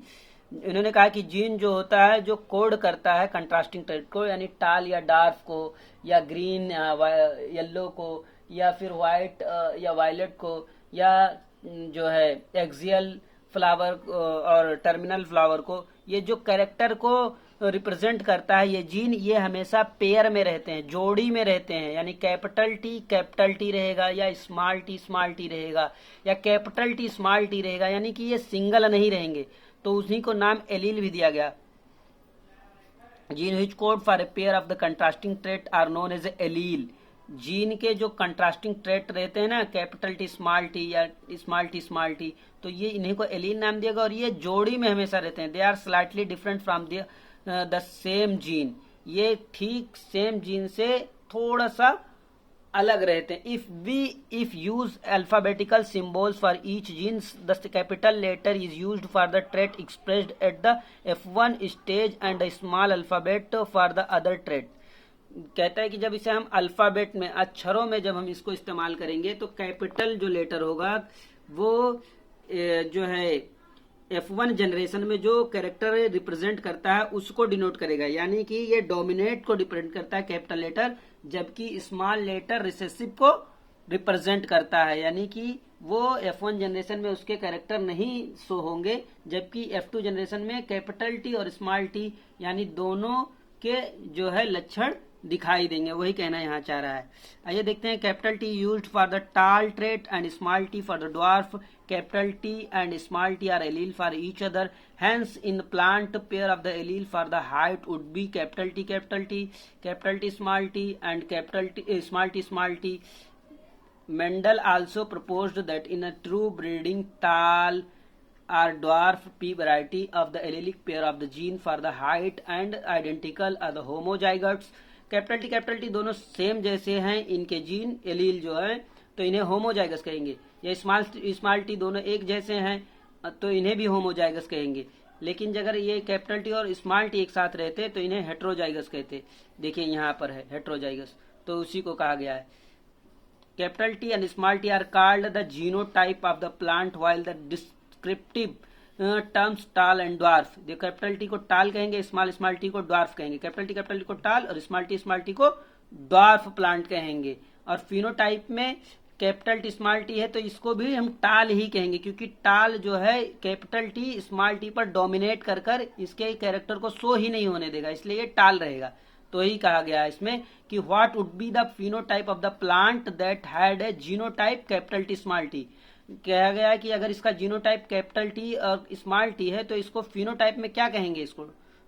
[SPEAKER 1] इन्होंने कहा कि जीन जो होता है जो कोड करता है contrasting trait को, यानी टाल या डार्क को या ग्रीन येलो को या फिर व्हाइट या वायलेट को या जो है एक्सियल फ्लावर और टर्मिनल फ्लावर को, ये जो कैरेक्टर को रिप्रेजेंट करता है ये जीन, ये हमेशा पेयर में रहते हैं, जोड़ी में रहते हैं। यानी कैपिटल टी रहेगा या स्मॉल टी रहेगा या कैपिटल टी स्मॉल टी रहेगा, यानी कि ये सिंगल नहीं रहेंगे, तो उसी को नाम एलील भी दिया गया। Gene which code for a pair of the contrasting trait are known as allele. Gene के जो कंट्रास्टिंग ट्रेट रहते हैं ना, कैपिटल टी या स्मॉल टी, तो ये इन्हीं को एलील नाम दिया गया और ये जोड़ी में हमेशा रहते हैं। They are slightly different from the same gene, ये ठीक सेम जीन से थोड़ा सा अलग रहते हैं। If use alphabetical symbols for each gene, the capital letter is used for the trait expressed at the F1 stage and the small alphabet for the other trait. कहता है कि जब इसे हम अल्फाबेट में, अक्षरों में जब हम इसको इस्तेमाल करेंगे तो कैपिटल जो लेटर होगा वो जो है F1 जनरेशन में जो कैरेक्टर रिप्रेजेंट करता है उसको डिनोट करेगा, यानी कि ये डोमिनेट को रिप्रेजेंट करता है कैपिटल लेटर, जबकि स्मॉल लेटर रिसेसिव को रिप्रेजेंट करता है, यानी कि वो F1 जनरेशन में उसके कैरेक्टर नहीं शो होंगे, जबकि F2 जनरेशन में कैपिटल टी और स्मॉल टी यानी दोनों के जो है लक्षण दिखाई देंगे, वही कहना यहाँ चाह रहा है। आइए देखते हैं, capital T used for the tall trait and small t for the dwarf. Capital T and small t are allele for each other, hence in plant pair of the allele for the height would be capital T small t and capital T small t. Mendel also proposed that in a true breeding tall or dwarf pea variety of the allelic pair of the gene for the height and identical are the homozygotes। Capital T दोनों same जैसे हैं इनके gene allele जो है तो इन्हें homozygous कहेंगे, या स्मॉल टी दोनों एक जैसे हैं तो इन्हें भी होमोजाइगस कहेंगे। लेकिन अगर ये कैपिटल टी और स्मॉल टी एक साथ रहते तो इन्हें हेट्रोजाइगस कहते। देखिए यहाँ पर है हेट्रोजाइगस, तो उसी को कहा गया है। Capital T and small t are called the genotype of the plant while the descriptive terms tall and dwarf। देखो कैपिटल टी को टाल कहेंगे, स्मॉल टी को ड्वार्फ कहेंगे, कैपिटल टी को टाल और स्मॉल टी को ड्वार्फ प्लांट कहेंगे। और फिनोटाइप में कैपिटल टी स्मॉल टी है तो इसको भी हम टाल ही कहेंगे, क्योंकि टाल जो है कैपिटल टी स्मॉल टी पर डोमिनेट कर इसके कैरेक्टर को शो ही नहीं होने देगा, इसलिए ये टाल रहेगा। तो यही कहा गया है इसमें कि what would be the phenotype of the plant that had a genotype capital T small T. कहा गया है कि अगर इसका जीनोटाइप कैपिटल टी और स्मॉल टी है तो इसको फिनोटाइप में क्या कहेंगे, इसको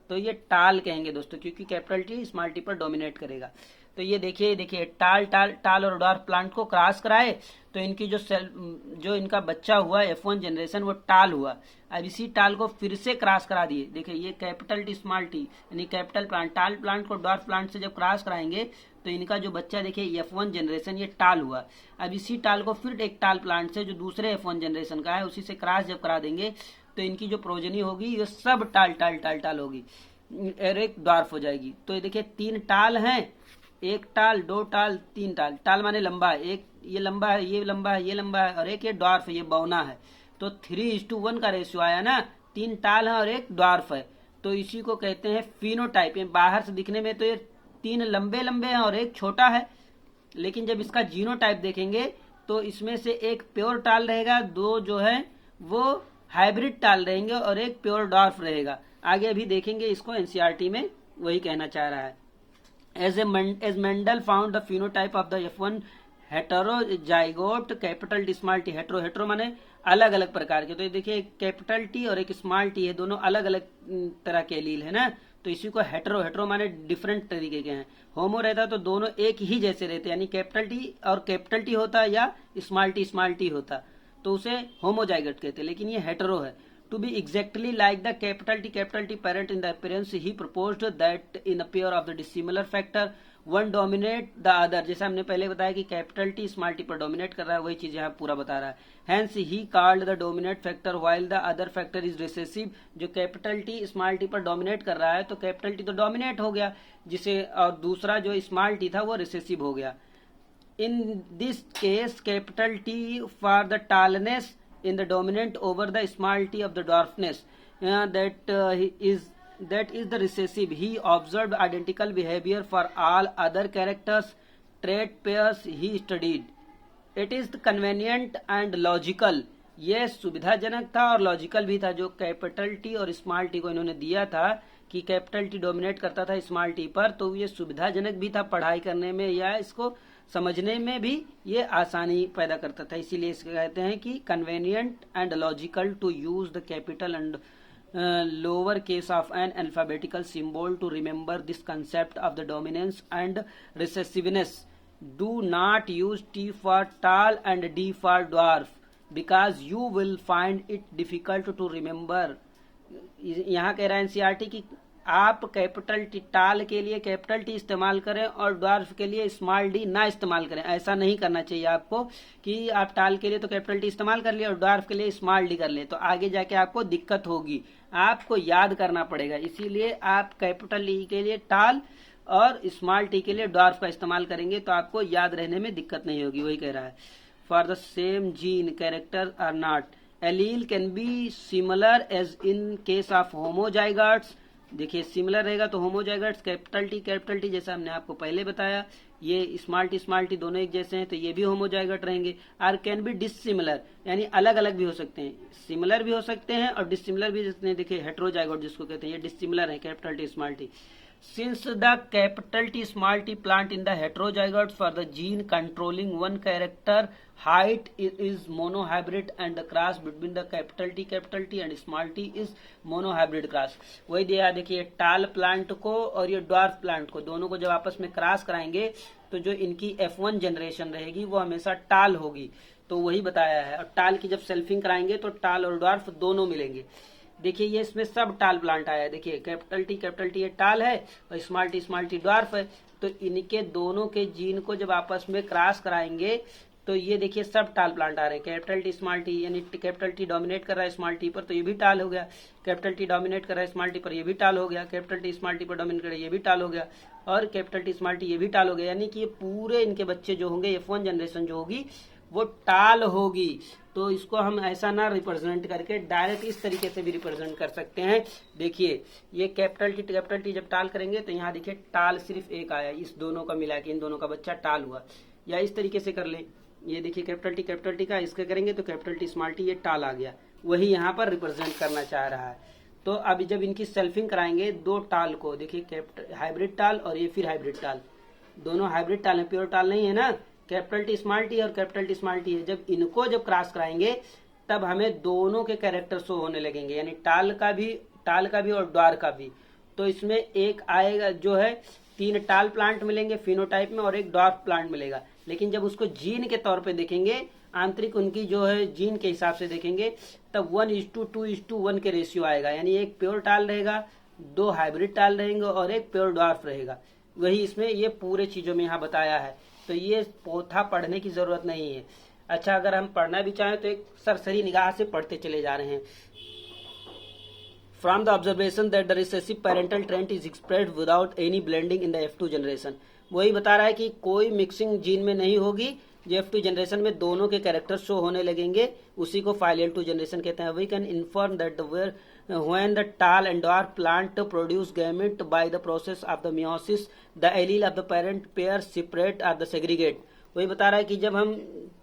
[SPEAKER 1] तो ये टाल कहेंगे दोस्तों, क्योंकि कैपिटल टी स्मॉल टी पर डोमिनेट करेगा। तो ये देखिए टाल और डॉर्फ प्लांट को क्रॉस कराए तो इनकी जो इनका बच्चा हुआ F1 जनरेशन वो टाल हुआ। अब इसी टाल को फिर से क्रॉस करा दिए। देखिए ये कैपिटल टी स्मॉल टी यानी कैपिटल प्लांट टाल प्लांट को डॉर्फ प्लांट से जब क्रॉस कराएंगे तो इनका जो बच्चा देखिए F1 जनरेशन ये टाल हुआ। अब इसी टाल को फिर एक टाल प्लांट से जो दूसरे F1 जनरेशन का है उसी से क्रॉस जब करा देंगे तो इनकी जो प्रोजनी होगी ये सब टाल होगी और एक डॉर्फ हो जाएगी। तो ये देखिए 3 टाल हैं, 1 टाल 2 टाल 3 टाल, टाल माने लंबा है, एक ये लंबा है, ये लंबा है, ये लंबा है और एक ये डॉर्फ है, ये बौना है। तो 3:1 का रेशियो आया ना, 3 टाल है और 1 डॉर्फ है, तो इसी को कहते हैं फिनोटाइप। बाहर से दिखने में तो ये 3 लंबे हैं और 1 छोटा है, लेकिन जब इसका जीनोटाइप देखेंगे तो इसमें से 1 प्योर टाल रहेगा, 2 जो है वो हाइब्रिड टाल रहेंगे और 1 प्योर डॉर्फ रहेगा। आगे अभी देखेंगे इसको एनसीईआरटी में, वही कहना चाह रहा है। As Mendel found the phenotype of the F1 heterozygote capital T small t, hetero माने अलग अलग प्रकार के। तो ये देखिए कैपिटल टी और एक स्मॉल टी है, दोनों अलग अलग तरह के एलील है ना, तो इसी को हेट्रो माने डिफरेंट तरीके के हैं। होमो रहता तो दोनों एक ही जैसे रहते, यानी कैपिटल टी और कैपिटल टी होता या स्मॉल टी होता तो उसे होमोजाइगोट कहते, लेकिन ये हेटेरो है। To be exactly like the capital T parent in the appearance, he proposed that in a pair of the dissimilar factor, one dominate the other। जैसा हमने पहले बताया कि कैपिटल टी स्मॉल टी पर डोमिनेट कर रहा है, वही चीज यहाँ पूरा बता रहा है। Hence he called the dominant factor while the other factor is recessive। जो कैपिटल टी स्मॉल टी पर डोमिनेट कर रहा है तो कैपिटल टी तो डोमिनेट हो गया जिसे, और दूसरा जो स्मॉल टी था वो रिसेसिव हो गया। In this case capital T for the tallness in the dominant over the small t of the dwarfness। that is the recessive. He observed identical behavior for all other characters, trait pairs he studied. It is convenient and logical. ये सुविधाजनक था और logical भी था. जो capital T और small T को इन्होंने दिया था कि कैपिटल टी डोमिनेट करता था स्मॉल टी पर, तो ये सुविधाजनक भी था पढ़ाई करने में या इसको समझने में भी ये आसानी पैदा करता था. इसीलिए इसको कहते हैं कि convenient and logical to use the capital and lower case of an alphabetical symbol to remember this concept of the dominance and recessiveness. Do not use T for tall and D for dwarf because you will find it difficult to remember. यहाँ कह रहा है NCERT की आप capital T टाल के लिए capital T इस्तेमाल करें और ड्वार्फ के लिए स्मॉल डी ना इस्तेमाल करें. ऐसा नहीं करना चाहिए आपको कि आप टाल के लिए तो कैपिटल टी इस्तेमाल कर लिया और ड्वार्फ के लिए स्मॉल डी कर ले, तो आगे जाके आपको दिक्कत होगी. आपको याद करना पड़ेगा. इसीलिए आप कैपिटल टी के लिए टाल और स्मॉल टी के लिए ड्वार्फ का इस्तेमाल करेंगे तो आपको याद रहने में दिक्कत नहीं होगी. वही कह रहा है. For the same gene character are not allele can be similar as in case of homozygotes. देखिए रहेगा तो होमोजाइगोट्स कैपिटल टी जैसा हमने आपको पहले बताया, ये स्मॉल टी दोनों एक जैसे हैं तो ये भी होमोजाइगोट रहेंगे. आर कैन बी डिसिमिलर यानी अलग अलग भी हो सकते हैं, सिमिलर भी हो सकते हैं और डिसिमिलर भी. देखिए हेट्रोजाइगोट जिसको कहते हैं ये डिसिमिलर है capital T small T. Since the capital T small t plant in the heterozygote for the gene controlling one character height is monohybrid and the cross between the capital T and small t is monohybrid cross. वही दिया. देखिए टाल plant को और ये dwarf plant को दोनों को जब आपस में क्रॉस कराएंगे तो जो इनकी F1 जनरेशन रहेगी वो हमेशा टाल होगी. तो वही बताया है. और टाल की जब सेल्फिंग कराएंगे तो टाल और ड्वार्फ दोनों मिलेंगे. देखिए ये इसमें सब टाल प्लांट आया है. देखिए कैपिटल टी ये टाल है और स्मॉल टी ड्वार्फ है. तो इनके दोनों के जीन को जब आपस में क्रॉस कराएंगे तो ये देखिए सब टाल प्लांट आ रहे हैं. कैपिटल टी स्मॉल टी यानी कैपिटल टी डोमिनेट कर रहा है स्मॉल टी पर तो ये भी टाल हो गया. कैपिटल टी डोमिनेट कर रहा है स्मॉल टी पर ये भी टाल हो गया. कैपिटल टी स्मॉल टी पर डोमिनेट कर रहा है ये भी टाल हो गया. और कैपिटल टी स्मॉल टी ये भी टाल हो गया. यानी कि ये पूरे इनके बच्चे जो होंगे F1 जनरेशन जो होगी वो टाल होगी. तो इसको हम ऐसा ना रिप्रेजेंट करके डायरेक्ट इस तरीके से भी रिप्रेजेंट कर सकते हैं. देखिए ये कैपिटल टी जब टाल करेंगे तो यहाँ देखिए टाल सिर्फ एक आया, इस दोनों का मिला के इन दोनों का बच्चा टाल हुआ. या इस तरीके से कर ले. ये देखिए कैपिटल टी का इसका करेंगे तो कैपिटल टी स्मॉल टी ये टाल आ गया. वही यहाँ पर रिप्रेजेंट करना चाह रहा है. तो अभी जब इनकी सेल्फिंग कराएंगे दो टाल को, देखिए हाइब्रिड टाल और ये फिर हाइब्रिड टाल, दोनों हाइब्रिड टाल है, प्योर टाल नहीं है ना. कैपिटल टी स्मॉल टी और कैपिटल टी स्मॉल टी है. जब इनको जब क्रॉस कराएंगे तब हमें दोनों के कैरेक्टर शो होने लगेंगे, यानी टाल का भी और ड्वार का भी. तो इसमें एक आएगा जो है 3 टाल प्लांट मिलेंगे फिनोटाइप में और एक ड्वार्फ प्लांट मिलेगा. लेकिन जब उसको जीन के तौर पे देखेंगे, आंतरिक उनकी जो है जीन के हिसाब से देखेंगे, तब 1:2:1 के रेशियो आएगा. यानी एक प्योर टाल रहेगा, 2 हाइब्रिड टाल रहेंगे और एक प्योर ड्वार्फ रहेगा. वही इसमें ये पूरे चीजों में यहाँ बताया है. तो ये पोथा पढ़ने की जरूरत नहीं है. अच्छा अगर हम पढ़ना भी चाहें तो एक सरसरी निगाह से पढ़ते चले जा रहे हैं. From the observation that the recessive parental Trent is expressed without any blending in the F2 generation. वही बता रहा है कि कोई मिक्सिंग जीन में नहीं होगी. जो F2 जनरेशन में दोनों के कैरेक्टर शो होने लगेंगे उसी को फाइलियल 2 जनरेशन कहते हैं. We can inform that when the tall and dwarf plant produce gamete by the process of the meiosis, the allele of the parent pair separate or the segregate. वही बता रहा है कि जब हम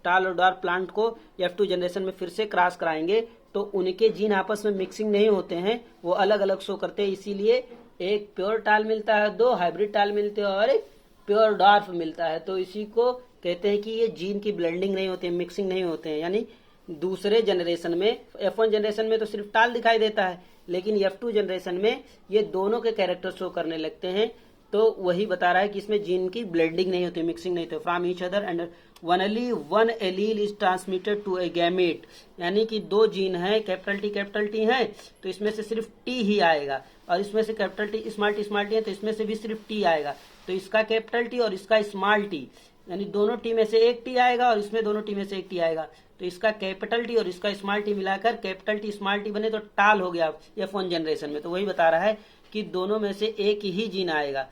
[SPEAKER 1] टाल और ड्वार्फ प्लांट को F2 जनरेशन में फिर से क्रॉस कराएंगे तो उनके जीन आपस में मिक्सिंग नहीं होते हैं, वो अलग अलग शो करते हैं. इसीलिए एक प्योर टाल मिलता है, 2 हाइब्रिड टाल मिलते हैं और एक प्योर ड्वार्फ मिलता है. तो इसी को कहते हैं कि ये जीन की ब्लेंडिंग नहीं होती है, मिक्सिंग नहीं होते हैं. यानी दूसरे जनरेशन में F1 जनरेशन में तो सिर्फ टाल दिखाई देता है, लेकिन F2 जनरेशन में ये दोनों के कैरेक्टर शो करने लगते हैं. तो वही बता रहा है कि इसमें जीन की ब्लेंडिंग नहीं होती, मिक्सिंग नहीं होती. From each other and only one allele is transmitted to a gamete. यानी कि 2 जीन है, कैपिटल टी है तो इसमें से सिर्फ टी ही आएगा, और इसमें से कैपिटल टी स्मॉल टी है तो इसमें से भी सिर्फ टी आएगा. तो इसका कैपिटल टी और इसका स्मॉल टी, यानी दोनों टी में से एक टी आएगा और इसमें दोनों टी में से एक टी आएगा. तो इसका कैपिटल टी और इसका स्मॉल टी मिलाकर कैपिटल टी स्मॉल टी बने तो टाल हो गया F1 जनरेशन में. तो वही बता रहा है कि दोनों में से एक ही जीन आएगा.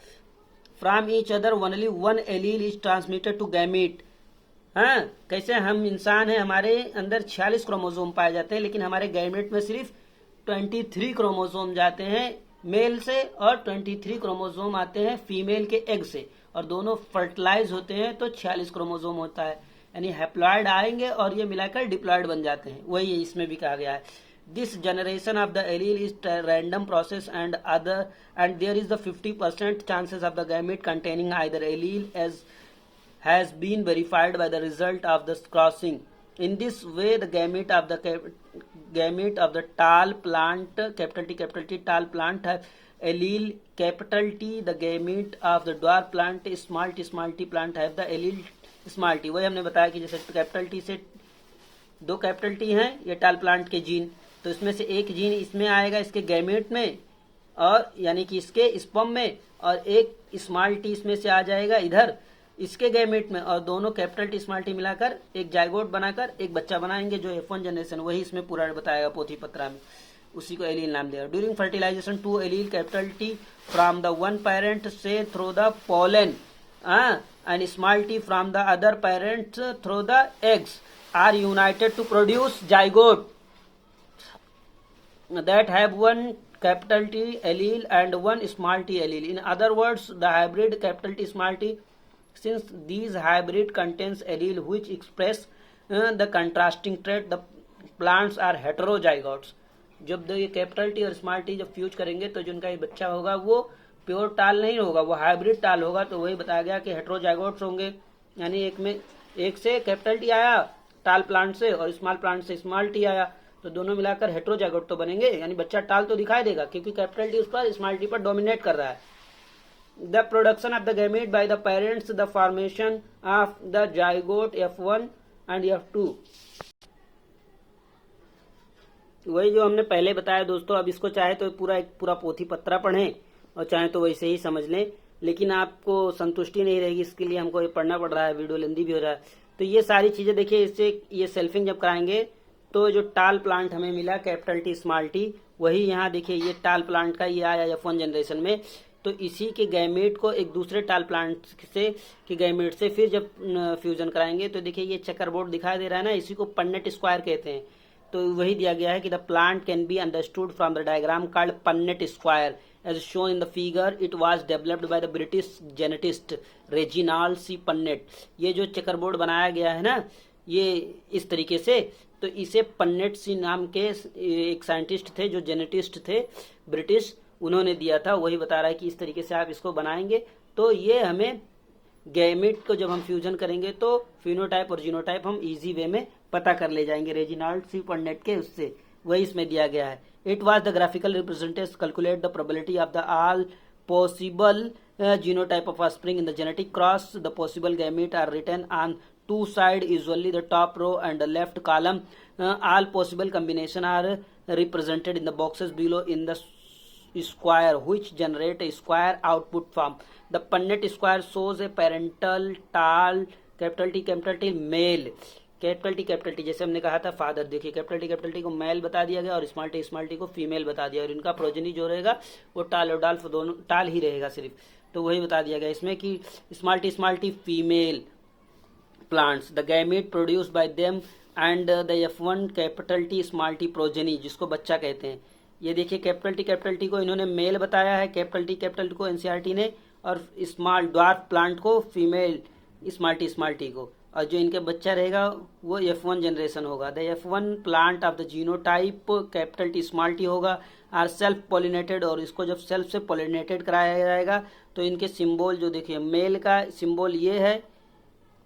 [SPEAKER 1] From each other only one allele is transmitted to gamete. हाँ, कैसे हम इंसान हैं, हमारे अंदर 46 क्रोमोसोम पाए जाते हैं, लेकिन हमारे गैमेट में सिर्फ 23 क्रोमोसोम जाते हैं मेल से और 23 क्रोमोसोम आते हैं फीमेल के एग से, और दोनों फर्टिलाइज होते हैं तो 46 क्रोमोसोम होता है, यानी हैप्लॉइड आएंगे और ये मिलाकर डिप्लॉइड बन जाते हैं। वही इसमें भी कहा गया है, this generation of the allele is random process and there is the 50% chances of the gamete containing either allele as has been verified by the result of the crossing. In this way, the gamete of the tall plant, capital T tall plant have allele capital T. The gamete of the dwarf plant, small t plant have the allele small t. वही हमने बताया कि जैसे capital T से दो capital T हैं ये टाल प्लांट के जीन, तो इसमें से एक जीन इसमें आएगा इसके गैमेट में, और यानी कि इसके स्पर्म में, और एक स्मॉल टी इसमें से आ जाएगा इधर इसके गैमेट में, और दोनों कैपिटल टी स्मॉल टी मिलाकर एक जाइगोट बनाकर एक बच्चा बनाएंगे जो F1 जनरेशन, वही इसमें पूरा बताएगा पोथी पत्रा में, उसी को एलील नाम दिया। During fertilisation two allele capital T from the one parent से through the pollen and small t from the other parent through the eggs are united to produce zygote that have one capital T allele and one small t allele. In other words, the hybrid capital T small t, since these hybrid contains allele which express the contrasting trait, the plants are heterozygotes. जब ये capital T और small T जब fuse करेंगे तो जिनका ये बच्चा होगा वो प्योर टाल नहीं होगा, वो हाइब्रिड टाल होगा। तो वही बताया गया कि हेटेरोजाइगोट्स होंगे, यानी एक से कैपिटल टी आया टाल प्लांट से और स्मॉल प्लांट से स्मॉल टी आया, तो दोनों मिलाकर हेटेरोजाइगोट तो बनेंगे, यानी बच्चा टाल तो दिखाई देगा क्योंकि कैपिटल टी उस पर स्मॉल टी पर डोमिनेट कर रहा है। The production of the gamete by the parents, the formation of the zygote F1 and F2, वही जो हमने पहले बताया दोस्तों। अब इसको चाहे तो पूरा पोथी पत्रा पढ़ें और चाहे तो वैसे ही समझ लें, लेकिन आपको संतुष्टि नहीं रहेगी, इसके लिए हमको ये पढ़ना पड़ रहा है, वीडियो लेंदी भी हो रहा है। तो ये सारी चीजें देखिए, इससे ये सेल्फिंग जब कराएंगे तो जो टाल प्लांट हमें मिला कैपिटल टी स्मॉल टी, वही यहाँ देखिए ये टाल प्लांट का ये आया F1 जनरेशन में, तो इसी के गैमेट को एक दूसरे टाल प्लांट से के गैमेट से फिर जब फ्यूजन कराएंगे तो देखिए ये चेकर बोर्ड दिखाई दे रहा है ना, इसी को पन्नेट स्क्वायर कहते हैं। तो वही दिया गया है कि the plant can be understood from the diagram called Punnett square as shown in the figure. It was developed by the British geneticist Reginald C Punnett. ये जो चेकर बोर्ड बनाया गया है ना, ये इस तरीके से, तो इसे पन्नेट सी नाम के एक साइंटिस्ट थे जो जेनेटिस्ट थे ब्रिटिश, उन्होंने दिया था। वही बता रहा है कि इस तरीके से आप इसको बनाएंगे तो ये हमें गैमेट को जब हम फ्यूजन करेंगे तो फिनोटाइप और जीनोटाइप हम इजी वे में पता कर ले जाएंगे रेजिनाल्ड सी पन्नेट के उससे, वही इसमें दिया गया है। It was the graphical representation calculate the probability of the all possible genotype of offspring in the genetic cross. The possible gamete are written on two sides, usually the top row and the left column. All possible combination are represented in the boxes below in the square, which generate a square output form. The Punnett square shows a parental tall capital T male. Capital T जैसे हमने कहा था father, देखिए capital T को mail बता दिया गया और स्मॉल टी को फीमेल बता दिया, और इनका प्रोजेनी जो रहेगा वो टाल और डाल्फ दोनों टाल ही रहेगा सिर्फ, तो वही बता दिया गया इसमें कि small T female plants, the gamete produce by them and the F1 capital T small T progeny, जिसको बच्चा कहते हैं। ये देखिए कैपिटल टी को इन्होंने मेल बताया है, कैपिटल टी को NCERT ने, और स्मॉल ड्वार्फ प्लांट को फीमेल स्मॉल टी को, और जो इनके बच्चा रहेगा वो F1 जनरेशन होगा। The F1 plant of the genotype capital T small T होगा आर सेल्फ पॉलिनेटेड, और इसको जब सेल्फ से पॉलिनेटेड कराया जाएगा तो इनके सिंबल जो देखिए मेल का सिंबल ये है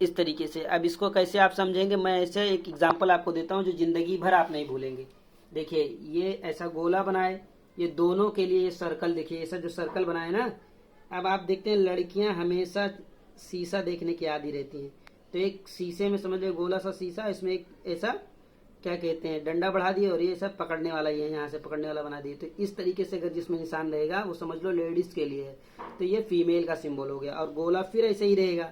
[SPEAKER 1] इस तरीके से। अब इसको कैसे आप समझेंगे, मैं ऐसे एक एग्जांपल आपको देता हूँ जो जिंदगी भर आप नहीं भूलेंगे। देखिए ये ऐसा गोला बनाए, ये दोनों के लिए ये सर्कल, देखिए ऐसा जो सर्कल बनाए ना, अब आप देखते हैं लड़कियां हमेशा शीशा देखने की आदी रहती हैं, तो एक शीशे में समझ लो गोला सा शीशा, इसमें एक ऐसा क्या कहते हैं डंडा बढ़ा दिए और ये सब पकड़ने वाला, ये यहाँ से पकड़ने वाला बना दिए, तो इस तरीके से अगर जिसमें निशान रहेगा वो समझ लो लेडीज के लिए है, तो ये फीमेल का सिंबल हो गया। और गोला फिर ऐसे ही रहेगा,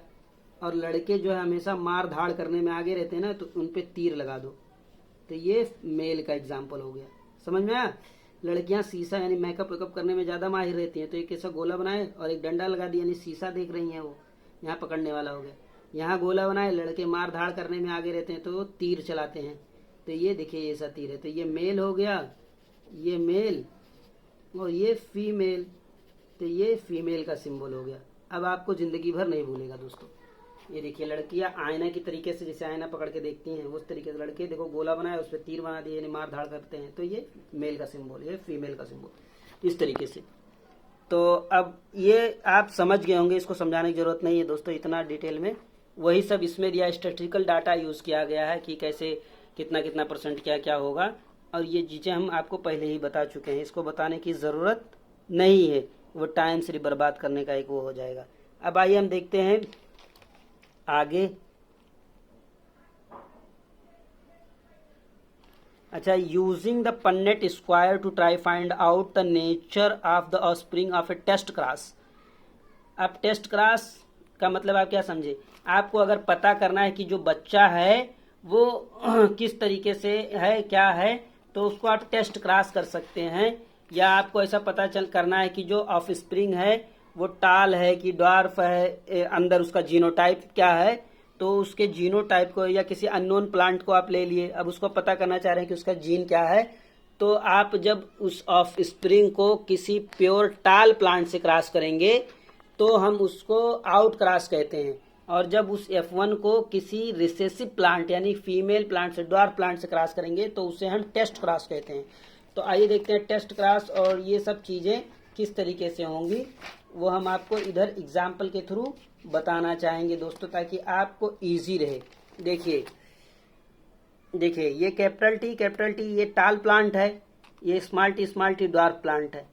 [SPEAKER 1] और लड़के जो है हमेशा मार धाड़ करने में आगे रहते हैं ना, तो उन पे तीर लगा दो, तो ये मेल का एग्जाम्पल हो गया। समझ में आया? लड़कियां शीशा यानी मेकअप वेकअप करने में ज्यादा माहिर रहती हैं, तो एक ऐसा गोला बनाए और एक डंडा लगा दिया, यानी शीशा देख रही है वो, यहाँ पकड़ने वाला हो गया। यहाँ गोला बनाए, लड़के मार धाड़ करने में आगे रहते हैं तो तीर चलाते हैं, तो ये देखिए ऐसा तीर है, तो ये मेल हो गया, ये मेल और ये फीमेल, तो ये फीमेल का सिंबल हो गया। अब आपको जिंदगी भर नहीं भूलेगा दोस्तों। ये देखिए लड़कियां आईना की तरीके से, जैसे आईना पकड़ के देखती हैं उस तरीके से लड़के देखो गोला बनाया उस पर तीर बना दिए, यानी मार धाड़ करते हैं, तो ये मेल का सिंबल, ये फीमेल का सिंबल, इस तरीके से। तो अब ये आप समझ गए होंगे, इसको समझाने की जरूरत नहीं है दोस्तों इतना डिटेल में। वही सब इसमें दिया, स्टैटिस्टिकल डाटा यूज किया गया है कि कैसे कितना कितना परसेंट क्या क्या होगा, और ये चीजें हम आपको पहले ही बता चुके हैं, इसको बताने की जरूरत नहीं है, वो टाइम सिर्फ बर्बाद करने का एक वो हो जाएगा। अब आइए हम देखते हैं आगे। अच्छा, using the Punnett square to try find out the nature of the offspring of a test cross. अब टेस्ट क्रॉस का मतलब आप क्या समझे, आपको अगर पता करना है कि जो बच्चा है वो किस तरीके से है क्या है, तो उसको आप टेस्ट क्रॉस कर सकते हैं। या आपको ऐसा पता चल करना है कि जो ऑफस्प्रिंग है वो टाल है कि ड्वार्फ है, अंदर उसका जीनोटाइप क्या है, तो उसके जीनोटाइप को या किसी अननोन प्लांट को आप ले लिए, अब उसको पता करना चाह रहे हैं कि उसका जीन क्या है, तो आप जब उस ऑफस्प्रिंग को किसी प्योर टाल प्लांट से क्रॉस करेंगे तो हम उसको आउट क्रॉस कहते हैं, और जब उस F1 को किसी रिसेसिव प्लांट यानी फीमेल प्लांट से, ड्वार्फ प्लांट से क्रॉस करेंगे तो उसे हम टेस्ट क्रॉस कहते हैं। तो आइए देखते हैं टेस्ट क्रॉस और ये सब चीजें किस तरीके से होंगी, वो हम आपको इधर एग्जाम्पल के थ्रू बताना चाहेंगे दोस्तों, ताकि आपको इजी रहे। देखिए देखिए, ये कैपिटल टी ये टाल प्लांट है, ये स्मॉल टी ड्वार्फ प्लांट है।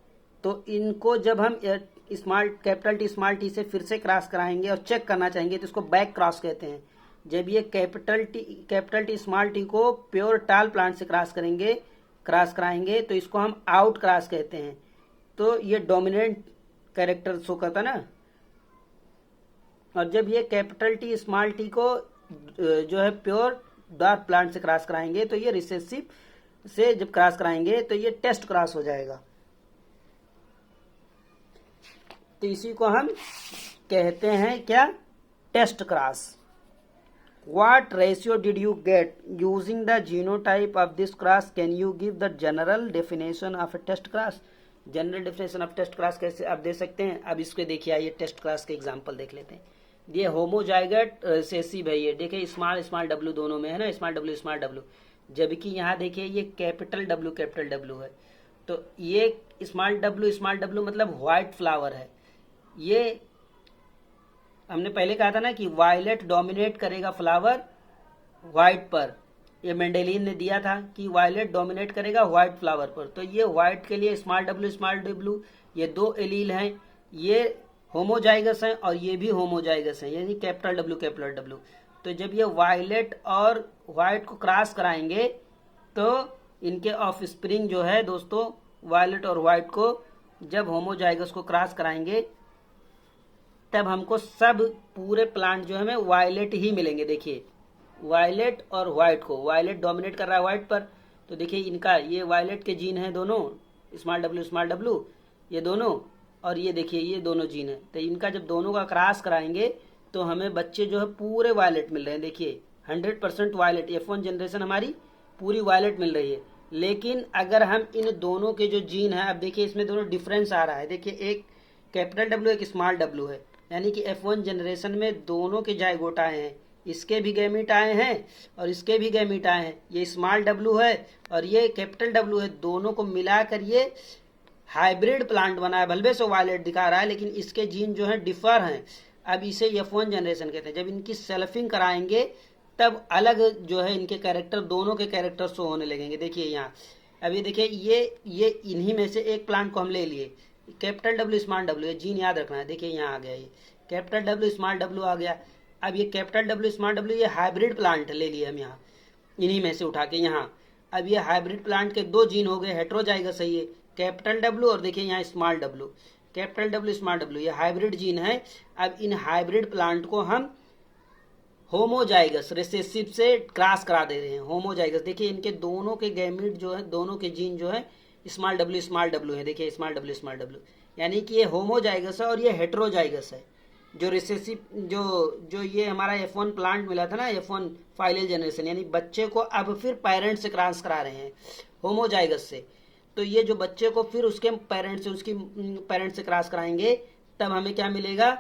[SPEAKER 1] तो इनको जब हम कैपिटल टी से फिर से क्रॉस कराएंगे और चेक करना चाहेंगे तो इसको बैक क्रॉस कहते हैं। जब ये कैपिटल टी स्मॉल टी को प्योर टाल प्लांट से क्रॉस कराएंगे तो इसको हम आउट क्रॉस कहते हैं। तो ये डोमिनेंट कैरेक्टर शो करता ना, और जब ये कैपिटल टी स्मॉल टी को जो है प्योर ड्वार्फ प्लांट से क्रॉस कराएंगे तो ये रिसेसिव से जब क्रॉस कराएंगे तो ये टेस्ट क्रॉस हो जाएगा। तो इसी को हम कहते हैं क्या, test cross. What ratio did you get using the genotype of this cross? Can you give the general definition of a test cross? General definition of test cross कैसे आप दे सकते हैं। अब इसको देखिए, आइए टेस्ट क्रॉस के एग्जांपल देख लेते हैं। ये होमोजाइगट रिसेसिव है, ये देखिए स्मॉल डब्ल्यू दोनों में है ना, स्मॉल डब्ल्यू, जबकि यहाँ देखिए ये कैपिटल डब्ल्यू है। तो ये स्मॉल डब्ल्यू मतलब व्हाइट फ्लावर है। ये हमने पहले कहा था ना कि वायलेट डोमिनेट करेगा फ्लावर व्हाइट पर, ये मेंडेलियन ने दिया था कि वायलेट डोमिनेट करेगा व्हाइट फ्लावर पर। तो ये व्हाइट के लिए स्मॉल डब्ल्यू ये दो एलील हैं, ये होमोजाइगस हैं और ये भी होमोजाइगस हैं, यानी कैपिटल डब्ल्यू। तो जब ये वायलेट और व्हाइट को क्रॉस कराएंगे तो इनके ऑफस्प्रिंग जो है दोस्तों, वायलेट और व्हाइट को जब होमोजाइगस को क्रॉस कराएंगे तब हमको सब पूरे प्लांट जो है हमें वायलेट ही मिलेंगे। देखिए वायलेट और व्हाइट को, वायलेट डोमिनेट कर रहा है व्हाइट पर, तो देखिए इनका ये वायलेट के जीन है दोनों, स्मॉल डब्ल्यू ये दोनों, और ये देखिए ये दोनों जीन है। तो इनका जब दोनों का क्रॉस कराएंगे तो हमें बच्चे जो है पूरे वायलेट मिल रहे हैं। देखिए 100% वायलेट, F1 जनरेशन हमारी पूरी वायलेट मिल रही है। लेकिन अगर हम इन दोनों के जो जीन है, अब देखिए इसमें दोनों डिफरेंस आ रहा है। देखिए एक कैपिटल डब्ल्यू एक स्मॉल डब्ल्यू है, यानी कि F1 जनरेशन में दोनों के जाइगोट आए हैं, इसके भी गैमीट आए हैं और इसके भी गैमीट आए हैं। ये स्मॉल डब्ल्यू है और ये कैपिटल डब्ल्यू है, दोनों को मिलाकर ये हाइब्रिड प्लांट बना है। भले से वायलेट दिखा रहा है लेकिन इसके जीन जो है डिफर हैं। अब इसे F1 जनरेशन कहते हैं। जब इनकी सेल्फिंग कराएंगे तब अलग जो है इनके कैरेक्टर, दोनों के कैरेक्टर शो होने लगेंगे। देखिए यहाँ अब ये देखिए ये इन्हीं में से एक प्लांट को हम ले लिए, capital W small W, gene याद रखना है। देखिए यहाँ आ गया, ये कैपिटल डब्ल्यू स्मॉल डब्ल्यू आ गया। अब ये कैपिटल डब्ल्यू स्मॉल डब्ल्यू ये हाइब्रिड प्लांट ले लिए हम यहाँ, इन्हीं में से उठा के यहाँ। अब ये हाइब्रिड प्लांट के दो जीन हो गए, हेट्रोजाइगस है ये कैपिटल डब्ल्यू और देखिए यहाँ small W, capital W small W, ये हाइब्रिड जीन है। अब इन हाइब्रिड प्लांट को हम होमोजाइगस रिसेसिव से क्रॉस करा दे रहे हैं। होमोजाइगस देखिए इनके दोनों के गैमीट जो है, दोनों के जीन जो है स्मॉल डब्ल्यू है। देखिए स्मॉल डब्ल्यू, यानी कि ये होमोजाइगस है और ये हेट्रोजाइगस है। जो रिसेसिव जो ये हमारा F1 प्लांट मिला था ना, F1 फाइनल जनरेशन, यानी बच्चे को अब फिर पेरेंट से क्रॉस करा रहे हैं होमोजाइगस से। तो ये जो बच्चे को फिर उसके पेरेंट्स से, उसकी पेरेंट्स से क्रॉस कराएंगे, तब हमें क्या मिलेगा?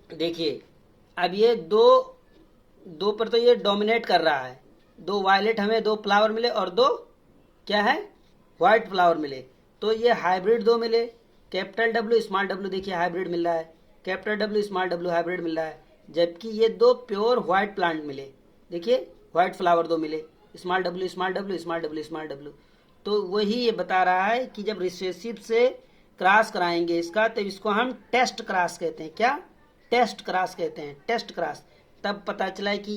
[SPEAKER 1] देखिए अब ये दो पर तो ये डोमिनेट कर रहा है, 2 वायलेट हमें 2 फ्लावर मिले और 2 क्या है? व्हाइट फ्लावर मिले। तो ये हाइब्रिड 2 मिले, कैपिटल डब्ल्यू स्मॉल डब्ल्यू, देखिए हाइब्रिड मिल रहा है, कैपिटल डब्ल्यू स्मॉल डब्ल्यू हाइब्रिड मिल रहा है। जबकि ये 2 प्योर व्हाइट प्लांट मिले, देखिए व्हाइट फ्लावर 2 मिले, small W small W small W small W. तो वही ये बता रहा है कि जब रिसेसिव से क्रॉस कराएंगे इसका, तब इसको हम टेस्ट क्रॉस कहते हैं। क्या? टेस्ट क्रॉस कहते हैं, टेस्ट क्रॉस। तब पता चला है कि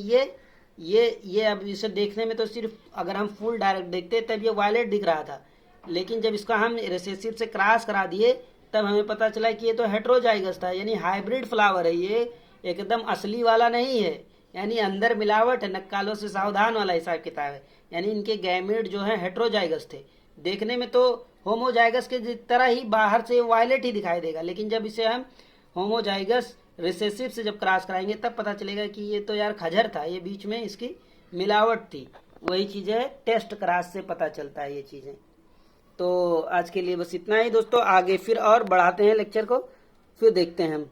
[SPEAKER 1] ये अब इसे देखने में तो सिर्फ अगर हम फुल डायरेक्ट देखते तब ये वायलेट दिख रहा था, लेकिन जब इसका हम रिसेसिव से क्रॉस करा दिए तब हमें पता चला कि ये तो हेट्रोजाइगस था, यानी हाइब्रिड फ्लावर है, ये एकदम असली वाला नहीं है, यानी अंदर मिलावट है, नक्कालों से सावधान वाला हिसाब किताब है। यानी इनके गैमेट जो है हेट्रोजाइगस थे। देखने में तो होमोजाइगस के तरह ही बाहर से वायलेट ही दिखाई देगा, लेकिन जब इसे हम होमोजाइगस रिसेसिव से जब क्रॉस कराएंगे तब पता चलेगा कि ये तो यार खजर था, ये बीच में इसकी मिलावट थी। वही चीजें टेस्ट क्रॉस से पता चलता है ये चीजें। तो आज के लिए बस इतना ही दोस्तों, आगे फिर और बढ़ाते हैं लेक्चर को, फिर देखते हैं हम।